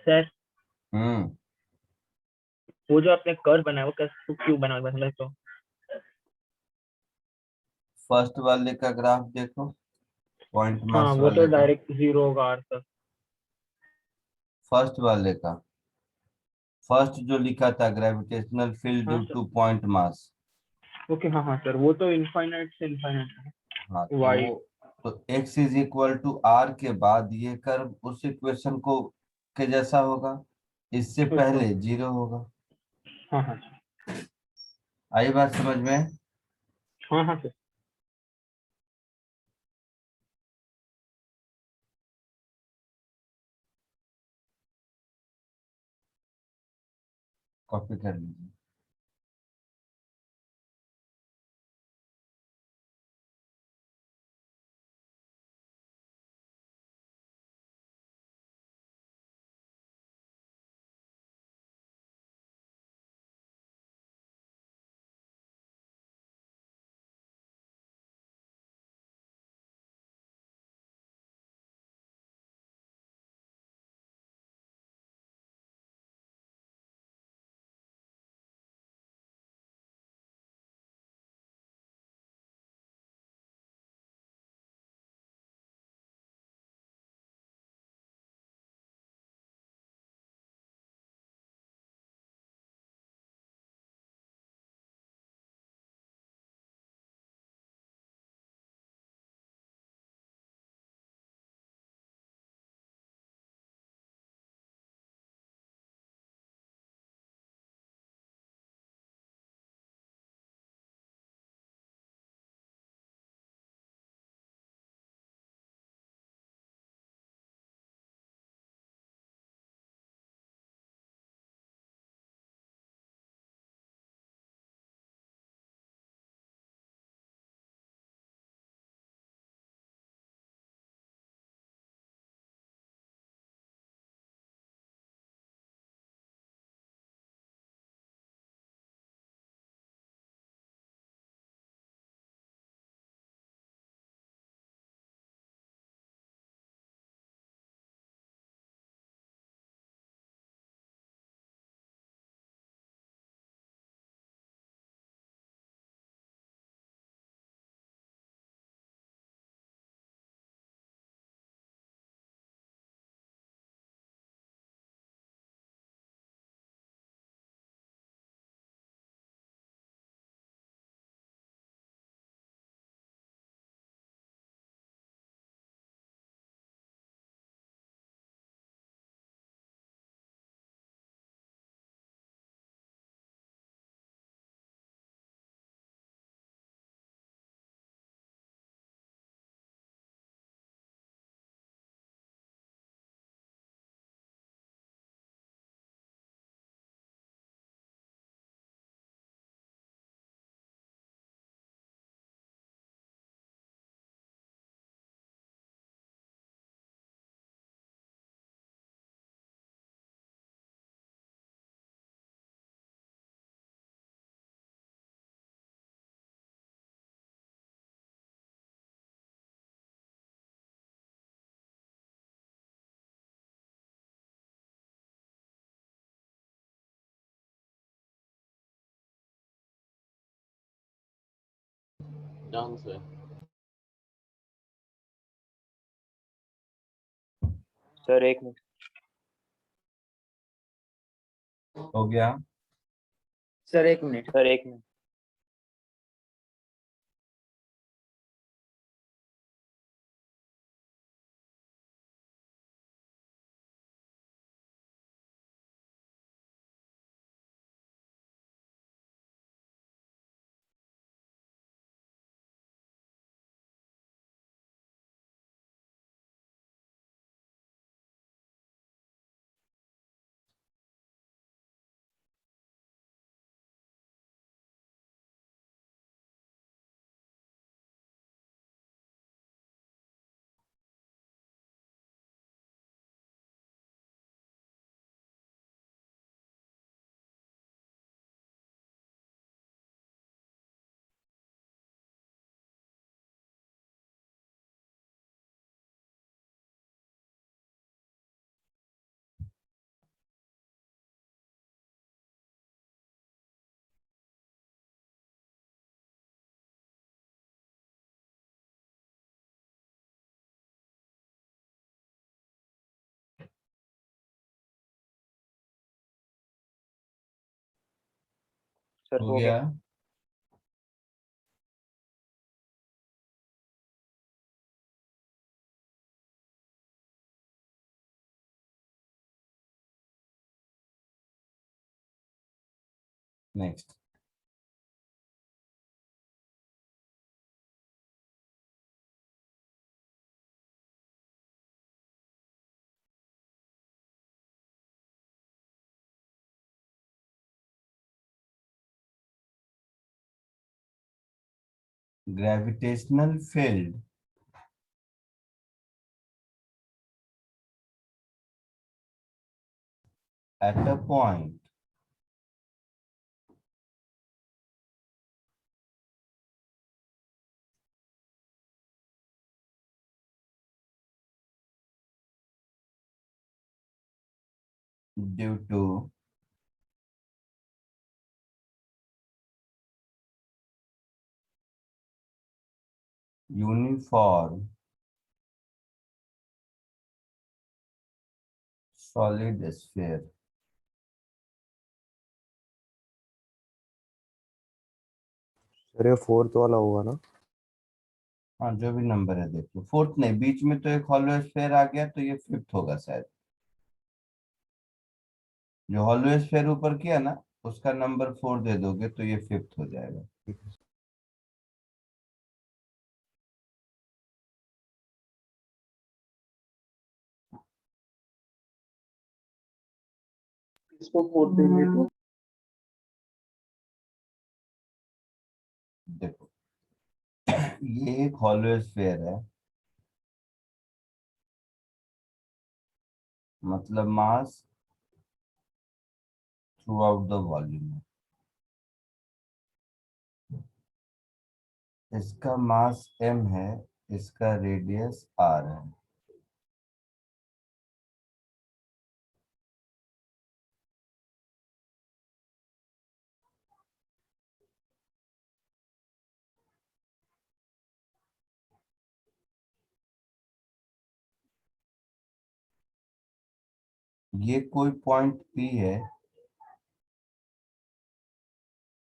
सर
हम्म
वो जो आपने कर्व बनाया वो कैसे क्यों बना मतलब तो
फर्स्ट वाले का ग्राफ देखो, पॉइंट
हाँ
मास
वो तो
वाले का,
डायरेक्ट 0 होगा आर तक।
फर्स्ट वाले का, फर्स्ट जो लिखा था ग्रेविटेशनल फील्ड
हाँ
due
sir.
Two point mass.
Okay हाँ हाँ सर वो तो इनफाइनाइट से इनफाइनाइट है।
हाँ तो
वाई।
वो, तो x is equal to r के बाद ये कर्व उस इक्वेशन को के जैसा होगा, इससे
अच्छा।
पहले 0 होगा।
हाँ हाँ
आई बात समझ में?
हाँ हाँ सर।
कॉपी कर लीजिए।
Done sir.
सर एक मिनट।
हो गया।
सर एक मिनट।
सर एक मिनट। सर
हो
हो
गया।
गया।
Next. Gravitational field at a point due to uniform solid sphere.
Sir ये फोर्थ वाला होगा ना?
हाँ, जो भी नंबर है देख लो। फोर्थ नहीं, बीच में तो एक हॉलो स्फीयर आ गया, तो ये फिफ्थ होगा शायद। जो हॉलो स्फीयर ऊपर किया ना, उसका नंबर 4 दे दोगे तो ये फिफ्थ हो जाएगा।
इसको 4 देंगे तो
देखो ये एक हॉलो स्फीयर है, मतलब मास थ्रू आउट द वॉल्यूम। इसका मास m है, इसका रेडियस r है। ये कोई पॉइंट P है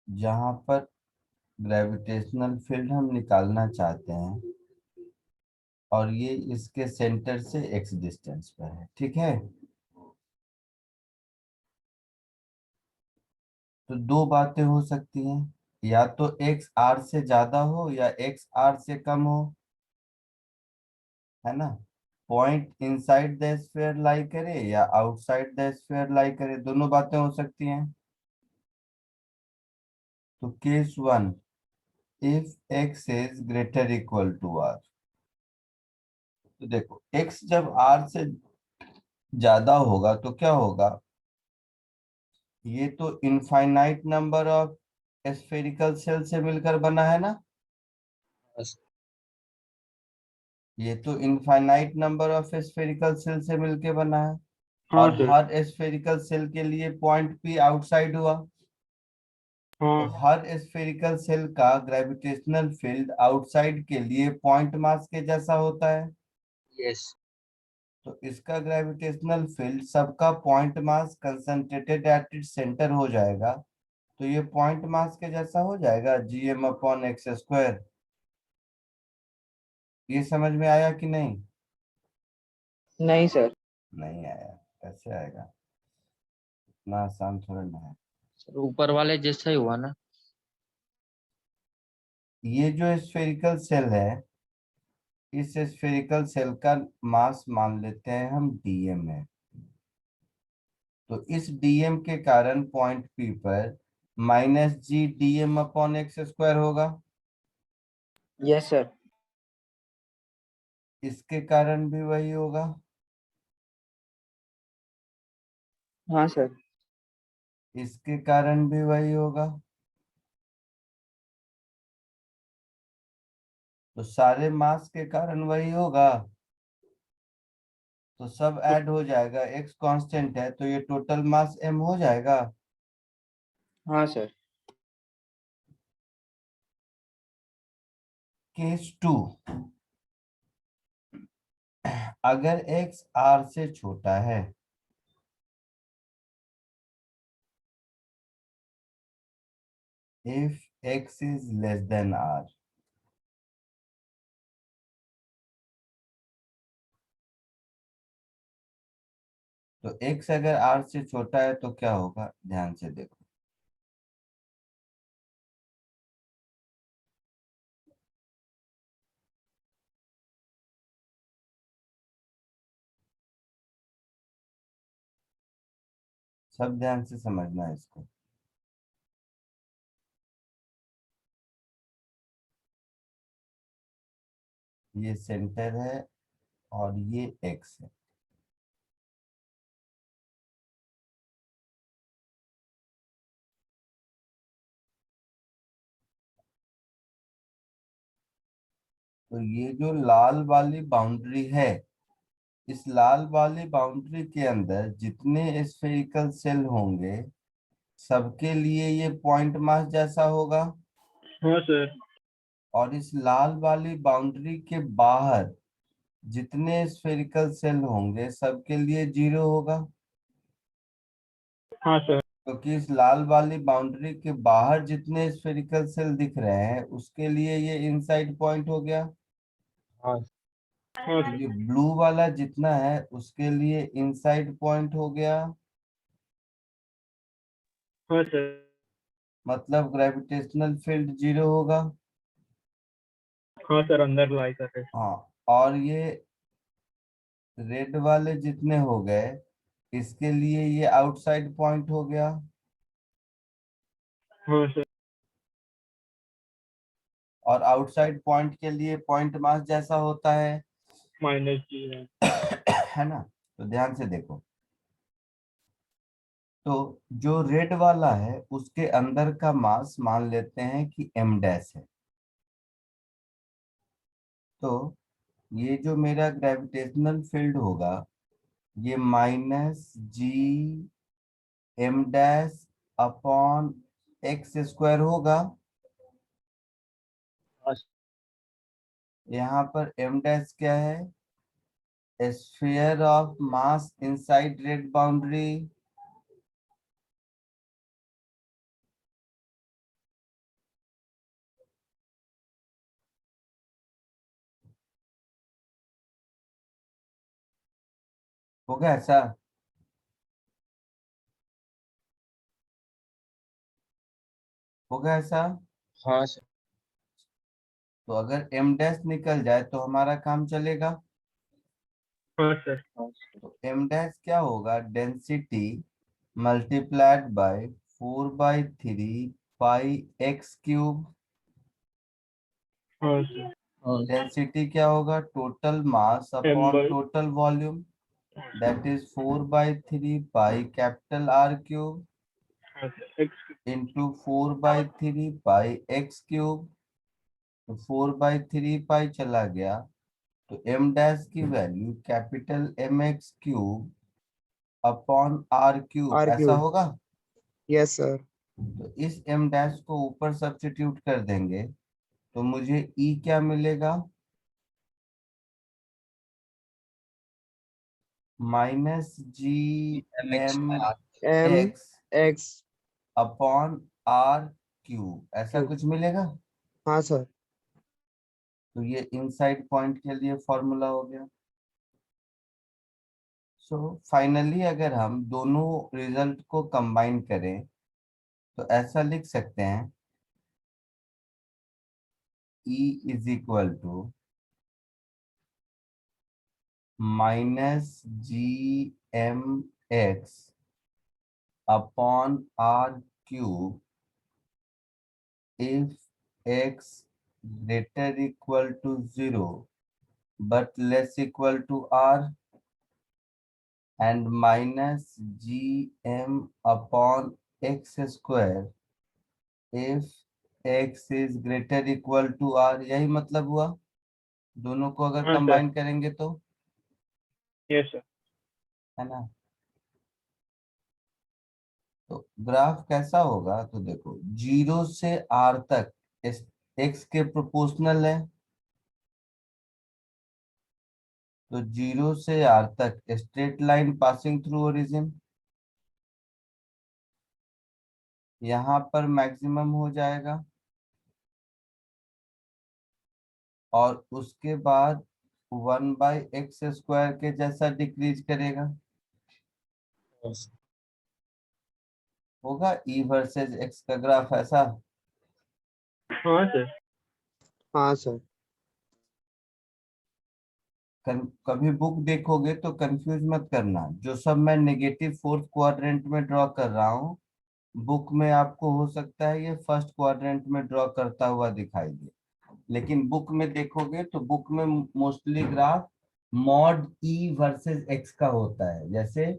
जहां पर ग्रेविटेशनल फील्ड हम निकालना चाहते हैं, और ये इसके सेंटर से x डिस्टेंस पर है। ठीक है, तो दो बातें हो सकती हैं, या तो x r से ज्यादा हो या x r से कम हो, है ना। पॉइंट इनसाइड द स्फीयर लाई करे या आउटसाइड द स्फीयर लाई करे, दोनों बातें हो सकती हैं। तो case 1, if x is greater equal to r, तो देखो x जब r से ज्यादा होगा तो क्या होगा, ये तो infinite number of spherical shell से मिलकर बना है ना।
बस
ये तो infinite number of spherical shell से मिलके बना है,
हाँ
और
सर।
हर स्फेरिकल सेल के लिए पॉइंट P आउटसाइड हुआ। तो
हाँ
हर स्फेरिकल सेल का ग्रेविटेशनल फील्ड आउटसाइड के लिए पॉइंट मास के जैसा होता है।
यस
तो इसका ग्रेविटेशनल फील्ड सबका point mass concentrated at its centre हो जाएगा। तो ये पॉइंट मास के जैसा हो जाएगा gm/x²। ये समझ में आया कि नहीं?
नहीं सर।
नहीं आया? कैसे आएगा? इतना आसान थोड़ा ना है।
सर ऊपर वाले जैसा ही हुआ ना।
ये जो स्फेरिकल सेल है, इस स्फेरिकल सेल का मास मान लेते हैं हम dm है। तो इस dm के कारण पॉइंट P पर -g/x² होगा।
Yes sir.
इसके कारण भी वही होगा।
हाँ सर।
इसके कारण भी वही होगा। तो सारे मास के कारण वही होगा। तो सब ऐड हो जाएगा, x कांस्टेंट है तो ये टोटल मास m हो जाएगा।
हाँ सर।
केस 2, अगर x r से छोटा है, if x is less than r, तो x अगर r से छोटा है तो क्या होगा, ध्यान से देखो। सब ध्यान से समझना है इसको। ये सेंटर है और ये x है। तो ये जो लाल वाली बाउंड्री है, इस लाल वाली बाउंड्री के अंदर जितने स्फेरिकल सेल होंगे सबके लिए ये पॉइंट मास जैसा होगा।
हाँ सर।
और इस लाल वाली बाउंड्री के बाहर जितने स्फेरिकल सेल होंगे सबके लिए 0 होगा।
हाँ सर।
क्योंकि इस लाल वाली बाउंड्री के बाहर जितने स्फेरिकल सेल दिख रहे हैं उसके लिए ये इनसाइड पॉइंट हो गया।
हाँ
तो
सर।
ये ब्लू वाला जितना है उसके लिए इनसाइड पॉइंट हो गया।
हाँ सर।
मतलब ग्रेविटेशनल फील्ड 0 होगा।
हाँ सर अंदर लाई कर रहे।
हाँ, और ये रेड वाले जितने हो गए इसके लिए ये आउटसाइड पॉइंट हो गया।
हाँ सर।
और आउटसाइड पॉइंट के लिए पॉइंट मास जैसा होता है
-g है।
है ना? तो ध्यान से देखो। तो जो रेड वाला है उसके अंदर का मास मान लेते हैं कि m डैश है। तो ये जो मेरा ग्रेविटेशनल फील्ड होगा ये -gm'/x² होगा।
हाँ
यहाँ पर m डैश क्या है? Sphere of mass inside red boundary. हो गया ऐसा? हो गया ऐसा?
हाँ सर।
तो अगर m डैश निकल जाए तो हमारा काम चलेगा।
हाँ सर।
तो m डैश क्या होगा? Density multiplied by 4/3 pi x³
हाँ सर।
डेंसिटी क्या होगा? Total mass
m
upon
by
total volume, that is 4/3 pi capital R³
हाँ सर x
इंटू 4/3 पाई x³। तो 4/3 चला गया तो m डैश की value capital MX³ upon R³
R
ऐसा
क्यूब।
होगा।
Yes sir.
तो इस m डैश को ऊपर सब्स्टिट्यूट कर देंगे तो मुझे e क्या मिलेगा, minus G
mx
M
r
M
X
X
upon R cube, ऐसा
क्यू।
कुछ मिलेगा।
हाँ सर।
तो ये इनसाइड पॉइंट के लिए फॉर्मूला हो गया। सो फाइनली अगर हम दोनों रिजल्ट को कंबाइन करें तो ऐसा लिख सकते हैं E is equal to minus G M X upon R cube if x greater equal to 0 but less equal to r, and minus gm upon x square if x is greater equal to r। यही मतलब हुआ, दोनों को अगर
हाँ sir.
Combine करेंगे तो,
yes sir.
है ना। तो ग्राफ कैसा होगा, तो देखो 0 से r तक x के प्रोपोर्शनल है, तो 0 से r तक straight line passing through origin, यहाँ पर मैक्सिमम हो जाएगा और उसके बाद 1/x² के जैसा डिक्रीज करेगा, होगा e वर्सेस x का ग्राफ ऐसा।
हाँ सर।
हाँ सर।
कभी बुक देखोगे तो कंफ्यूज मत करना, जो सब मैं नेगेटिव फोर्थ क्वाड्रेंट में ड्रॉ कर रहा हूँ बुक में आपको हो सकता है ये फर्स्ट क्वाड्रेंट में ड्रॉ करता हुआ दिखाई दे, लेकिन बुक में देखोगे तो बुक में मोस्टली ग्राफ मॉड ई वर्सेस एक्स का होता है, जैसे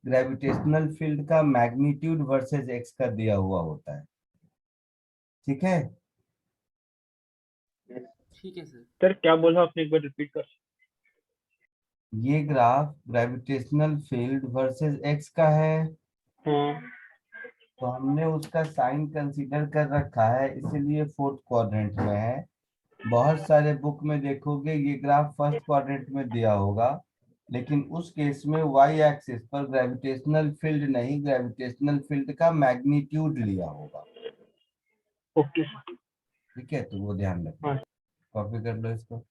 ग्रेविटेशनल फील्ड का मैग्नीट्यूड वर्सेस एक्स का दिया हुआ होता है। ठीक है,
ठीक है सर।
सर क्या बोला आपने, एक बार रिपीट कर।
ये graph gravitational field versus x का है,
हाँ
तो हमने उसका साइन कंसीडर कर रखा है इसीलिए फोर्थ क्वाड्रेंट में है। बहुत सारे बुक में देखोगे ये ग्राफ फर्स्ट क्वाड्रेंट में दिया होगा, लेकिन उस केस में वाई एक्सिस पर ग्रेविटेशनल फील्ड नहीं, ग्रेविटेशनल फील्ड का मैग्नीट्यूड लिया होगा।
Okay sir.
ठीक है, तो वो ध्यान रखना।
हाँ।
कॉपी कर लो इसको।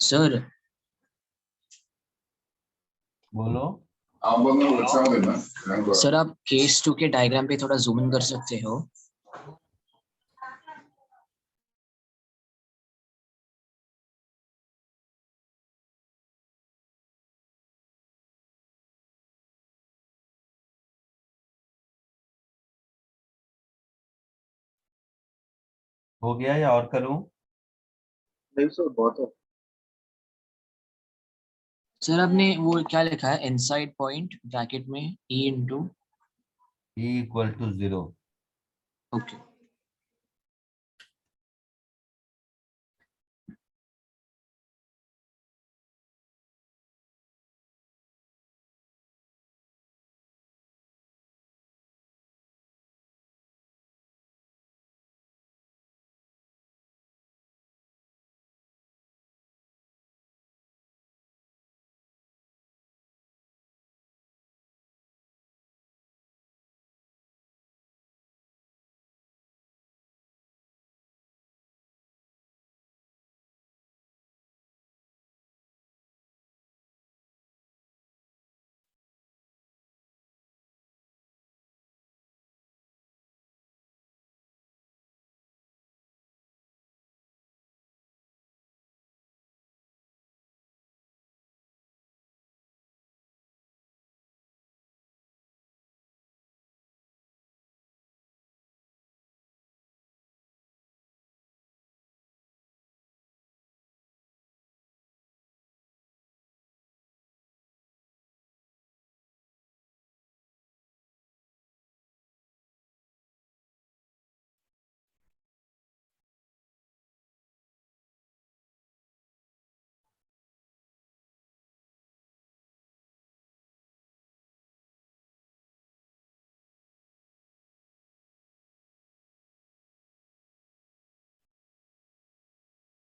सर
बोलो।
सर आप केस 2 के डायग्राम पे थोड़ा जूम इन कर सकते हो?
हो गया या और करूं?
नहीं सर बहुत है।
सर आपने वो क्या लिखा है इनसाइड पॉइंट ब्रैकेट में E इंटू?
E = 0।
ओके।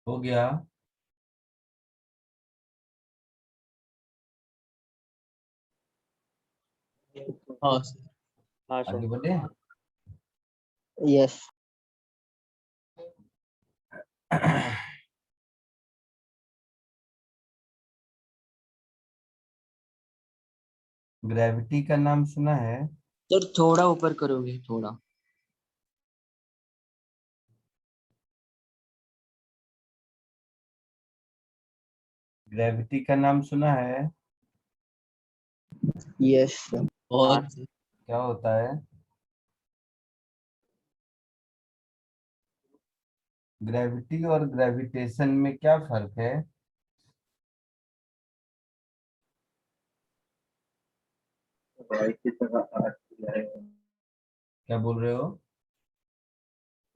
हो गया।
हाँ
आगे बढ़े।
यस
ग्रेविटी का नाम सुना है?
सर थोड़ा ऊपर करोगे थोड़ा?
ग्रेविटी का नाम सुना है?
यस
और
क्या होता है? ग्रेविटी और ग्रेविटेशन में क्या फर्क है?
भाई की जगह आर टी आई
क्या बोल रहे हो?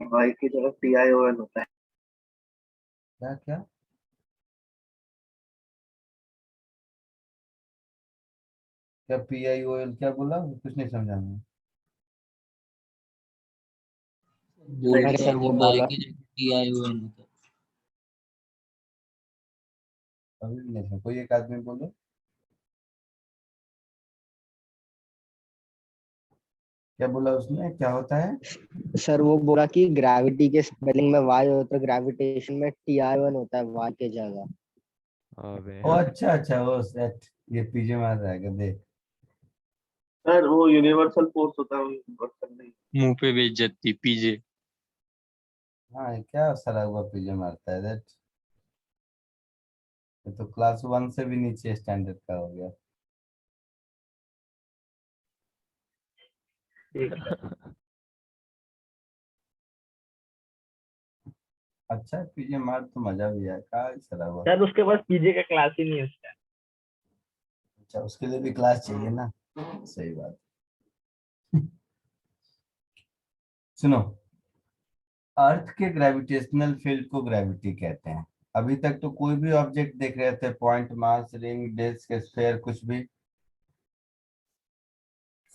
भाई की जगह TiON होता है।
क्या क्या? क्या PiOL क्या बोला? कुछ नहीं समझा मैं।
बोलते
सर
हैं
वो
कि बाई
बोला
की जगह TiON होता है।
अभी भी नहीं समझा। कोई एक आदमी बोलो। क्या बोला उसने? क्या होता है?
सर वो बोला कि ग्रेविटी के स्पेलिंग में वाई होता है, ग्रेविटेशन में TiON होता है वाई के जगह।
अबे
ओ अच्छा अच्छा, वो सेट। ये पीछे मार जाएगा देख।
सर वो यूनिवर्सल फोर्स होता है, यूनिवर्सल नहीं।
मुंह पे बेइज्जती पीजे।
हाँ, ये क्या सरा हुआ पीछे मारता है देख। ये तो क्लास 1 से भी नीचे स्टैंडर्ड का हो गया।
ठीक है।
अच्छा, पीछे मार तो मजा भी आया। कहा सरा हुआ।
सर उसके पास पीजे का क्लास ही नहीं है उसका।
अच्छा, उसके लिए भी क्लास चाहिए ना। सही बात। सुनो। अर्थ के ग्रेविटेशनल फील्ड को ग्रेविटी कहते हैं। अभी तक तो कोई भी ऑब्जेक्ट देख रहे थे, पॉइंट, मास, रिंग, डिस्क, स्फीयर, कुछ भी।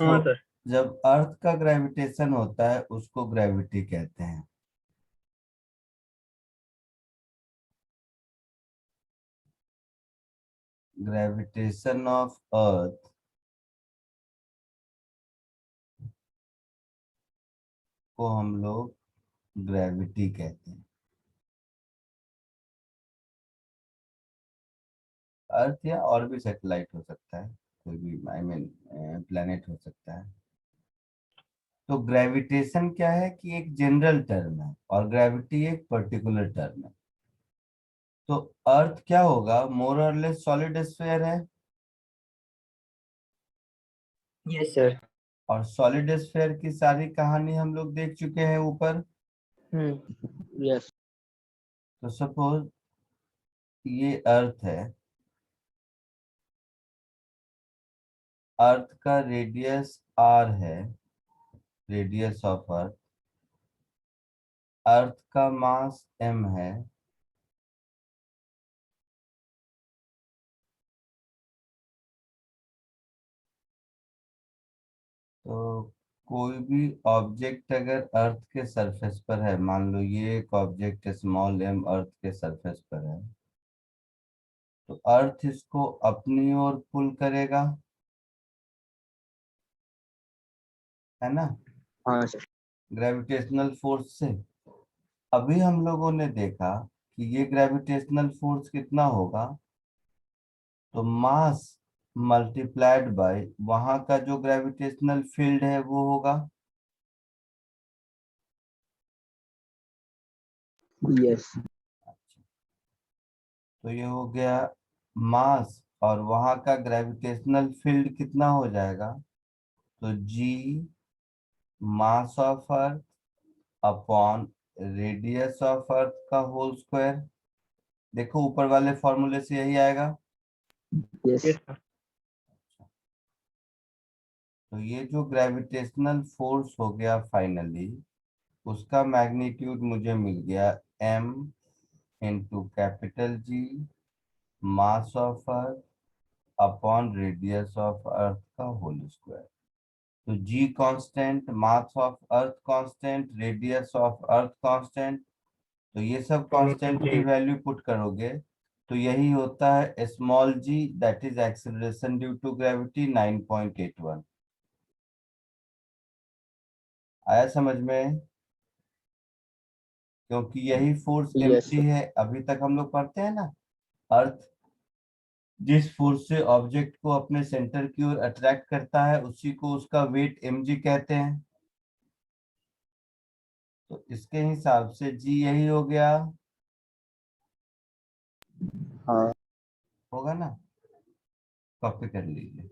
हाँ
तो
सर।
जब अर्थ का ग्रेविटेशन होता है उसको ग्रेविटी कहते हैं। ग्रेविटेशन ऑफ अर्थ को हम लोग ग्रेविटी कहते हैं। अर्थ या और भी सैटेलाइट हो सकता है, कोई भी आई मीन प्लेनेट हो सकता है। तो ग्रेविटेशन क्या है कि एक जनरल टर्म है और ग्रेविटी एक पर्टिकुलर टर्म है। तो अर्थ क्या होगा, मोर और लेस सॉलिड स्फीयर है,
यस सर।
और सॉलिड स्फीयर की सारी कहानी हम लोग देख चुके हैं ऊपर।
यस।
तो सपोज ये अर्थ है, अर्थ का रेडियस r है, रेडियस ऑफ अर्थ, अर्थ का मास m है, तो कोई भी ऑब्जेक्ट अगर अर्थ के सरफेस पर है, मान लो ये एक ऑब्जेक्ट स्मॉल m अर्थ के सरफेस पर है, तो अर्थ इसको अपनी ओर पुल करेगा, है ना,
हाँ सर।
ग्रेविटेशनल फोर्स से। अभी हम लोगों ने देखा कि ये ग्रेविटेशनल फोर्स कितना होगा, तो मास मल्टीप्लाइड बाय वहां का जो ग्रेविटेशनल फील्ड है वो होगा।
यस।
तो ये हो गया मास, और वहां का ग्रेविटेशनल फील्ड कितना हो जाएगा, तो G mass of earth upon radius of earth का होल स्क्वायर। देखो ऊपर वाले फॉर्मूले से यही आएगा।
यस।
Yes sir.
तो ये जो ग्रेविटेशनल फोर्स हो गया फाइनली, उसका मैग्नीट्यूड मुझे मिल गया m into capital G mass of earth upon radius of earth का होल स्क्वायर। तो g constant, mass of earth constant, radius of earth constant, तो ये सब कांस्टेंट की वैल्यू पुट करोगे तो यही होता है small g, that is acceleration due to gravity 9.81। आया समझ में? क्योंकि यही फोर्स
यस
mg है, अभी तक हम लोग पढ़ते हैं ना, अर्थ जिस फोर्स से ऑब्जेक्ट को अपने सेंटर की ओर अट्रैक्ट करता है उसी को उसका वेट mg कहते हैं। तो इसके हिसाब से g यही हो गया,
हाँ।
होगा ना, कॉपी कर लीजिए।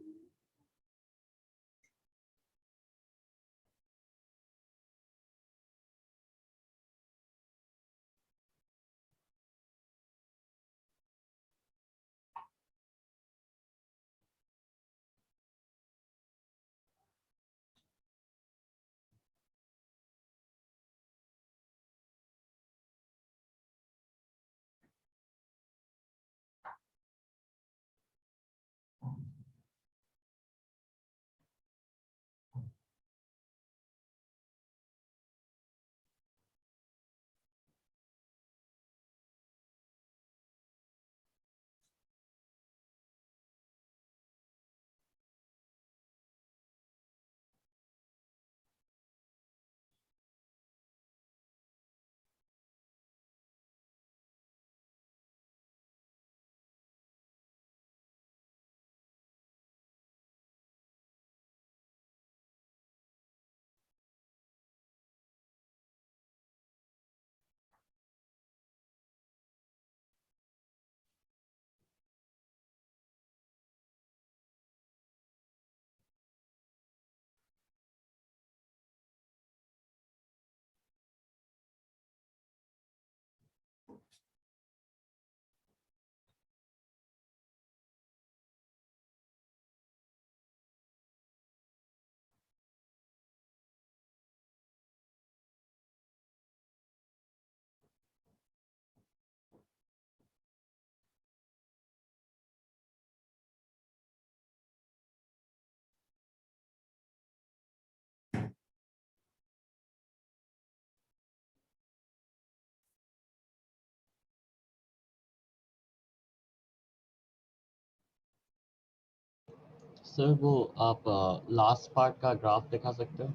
सर वो आप लास्ट पार्ट का ग्राफ दिखा सकते हो?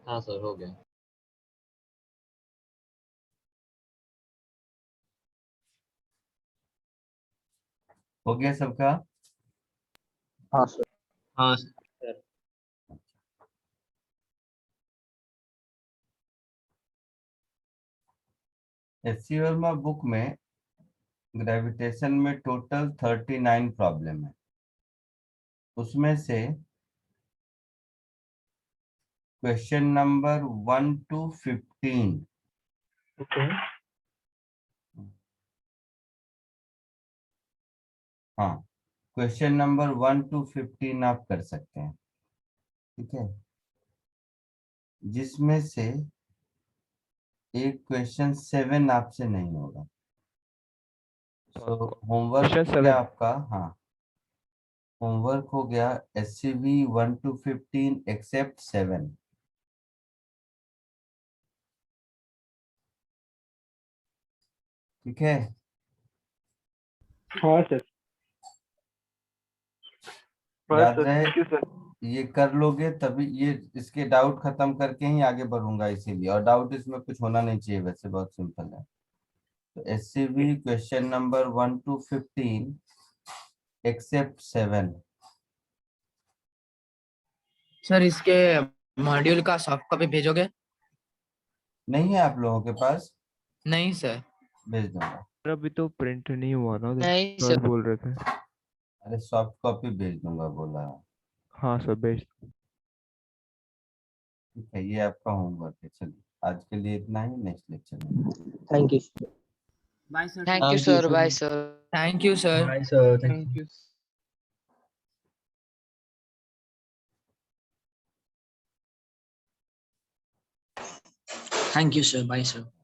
हाँ सर हो गया।
हो गया सबका?
हाँ सर।
हाँ सर।
एससी वर्मा बुक में ग्रेविटेशन में टोटल 39 प्रॉब्लम है। उसमें से क्वेश्चन नंबर 1 to 15
ओके
हाँ, क्वेश्चन नंबर 1 to 15 आप कर सकते हैं, ठीक है। जिसमें से एक क्वेश्चन 7 आपसे नहीं होगा। तो होमवर्क
क्वेश्चन
हो गया
7
आपका, हाँ होमवर्क हो गया SCV 1 to 15 एक्सेप्ट 7। ठीक है,
हाँ सर। बस
याद
सर,
रहे
थैंक यू सर।
ये कर लोगे तभी, ये इसके डाउट खत्म करके ही आगे बढ़ूंगा इसीलिए, और डाउट इसमें कुछ होना नहीं चाहिए, वैसे बहुत सिंपल है। तो SCV question number 1 to 15 except 7।
Sir इसके मॉड्यूल का सॉफ्ट कॉपी भेजोगे?
नहीं है आप लोगों के पास?
नहीं सर।
भेज दूंगा।
सर अभी तो प्रिंट नहीं हुआ ना,
नहीं
सर
सर।
बोल रहे थे।
अरे सॉफ्ट कॉपी भेज दूंगा बोला।
हाँ सर भेज।
ठीक है, ये आपका होमवर्क है। चलिए आज के लिए इतना ही, नेक्स्ट लेक्चर में।
Thank you.
Bye sir.
Thank you sir, bye sir.
Thank you sir.
Bye sir, thank
thank you.
Thank you sir, bye sir.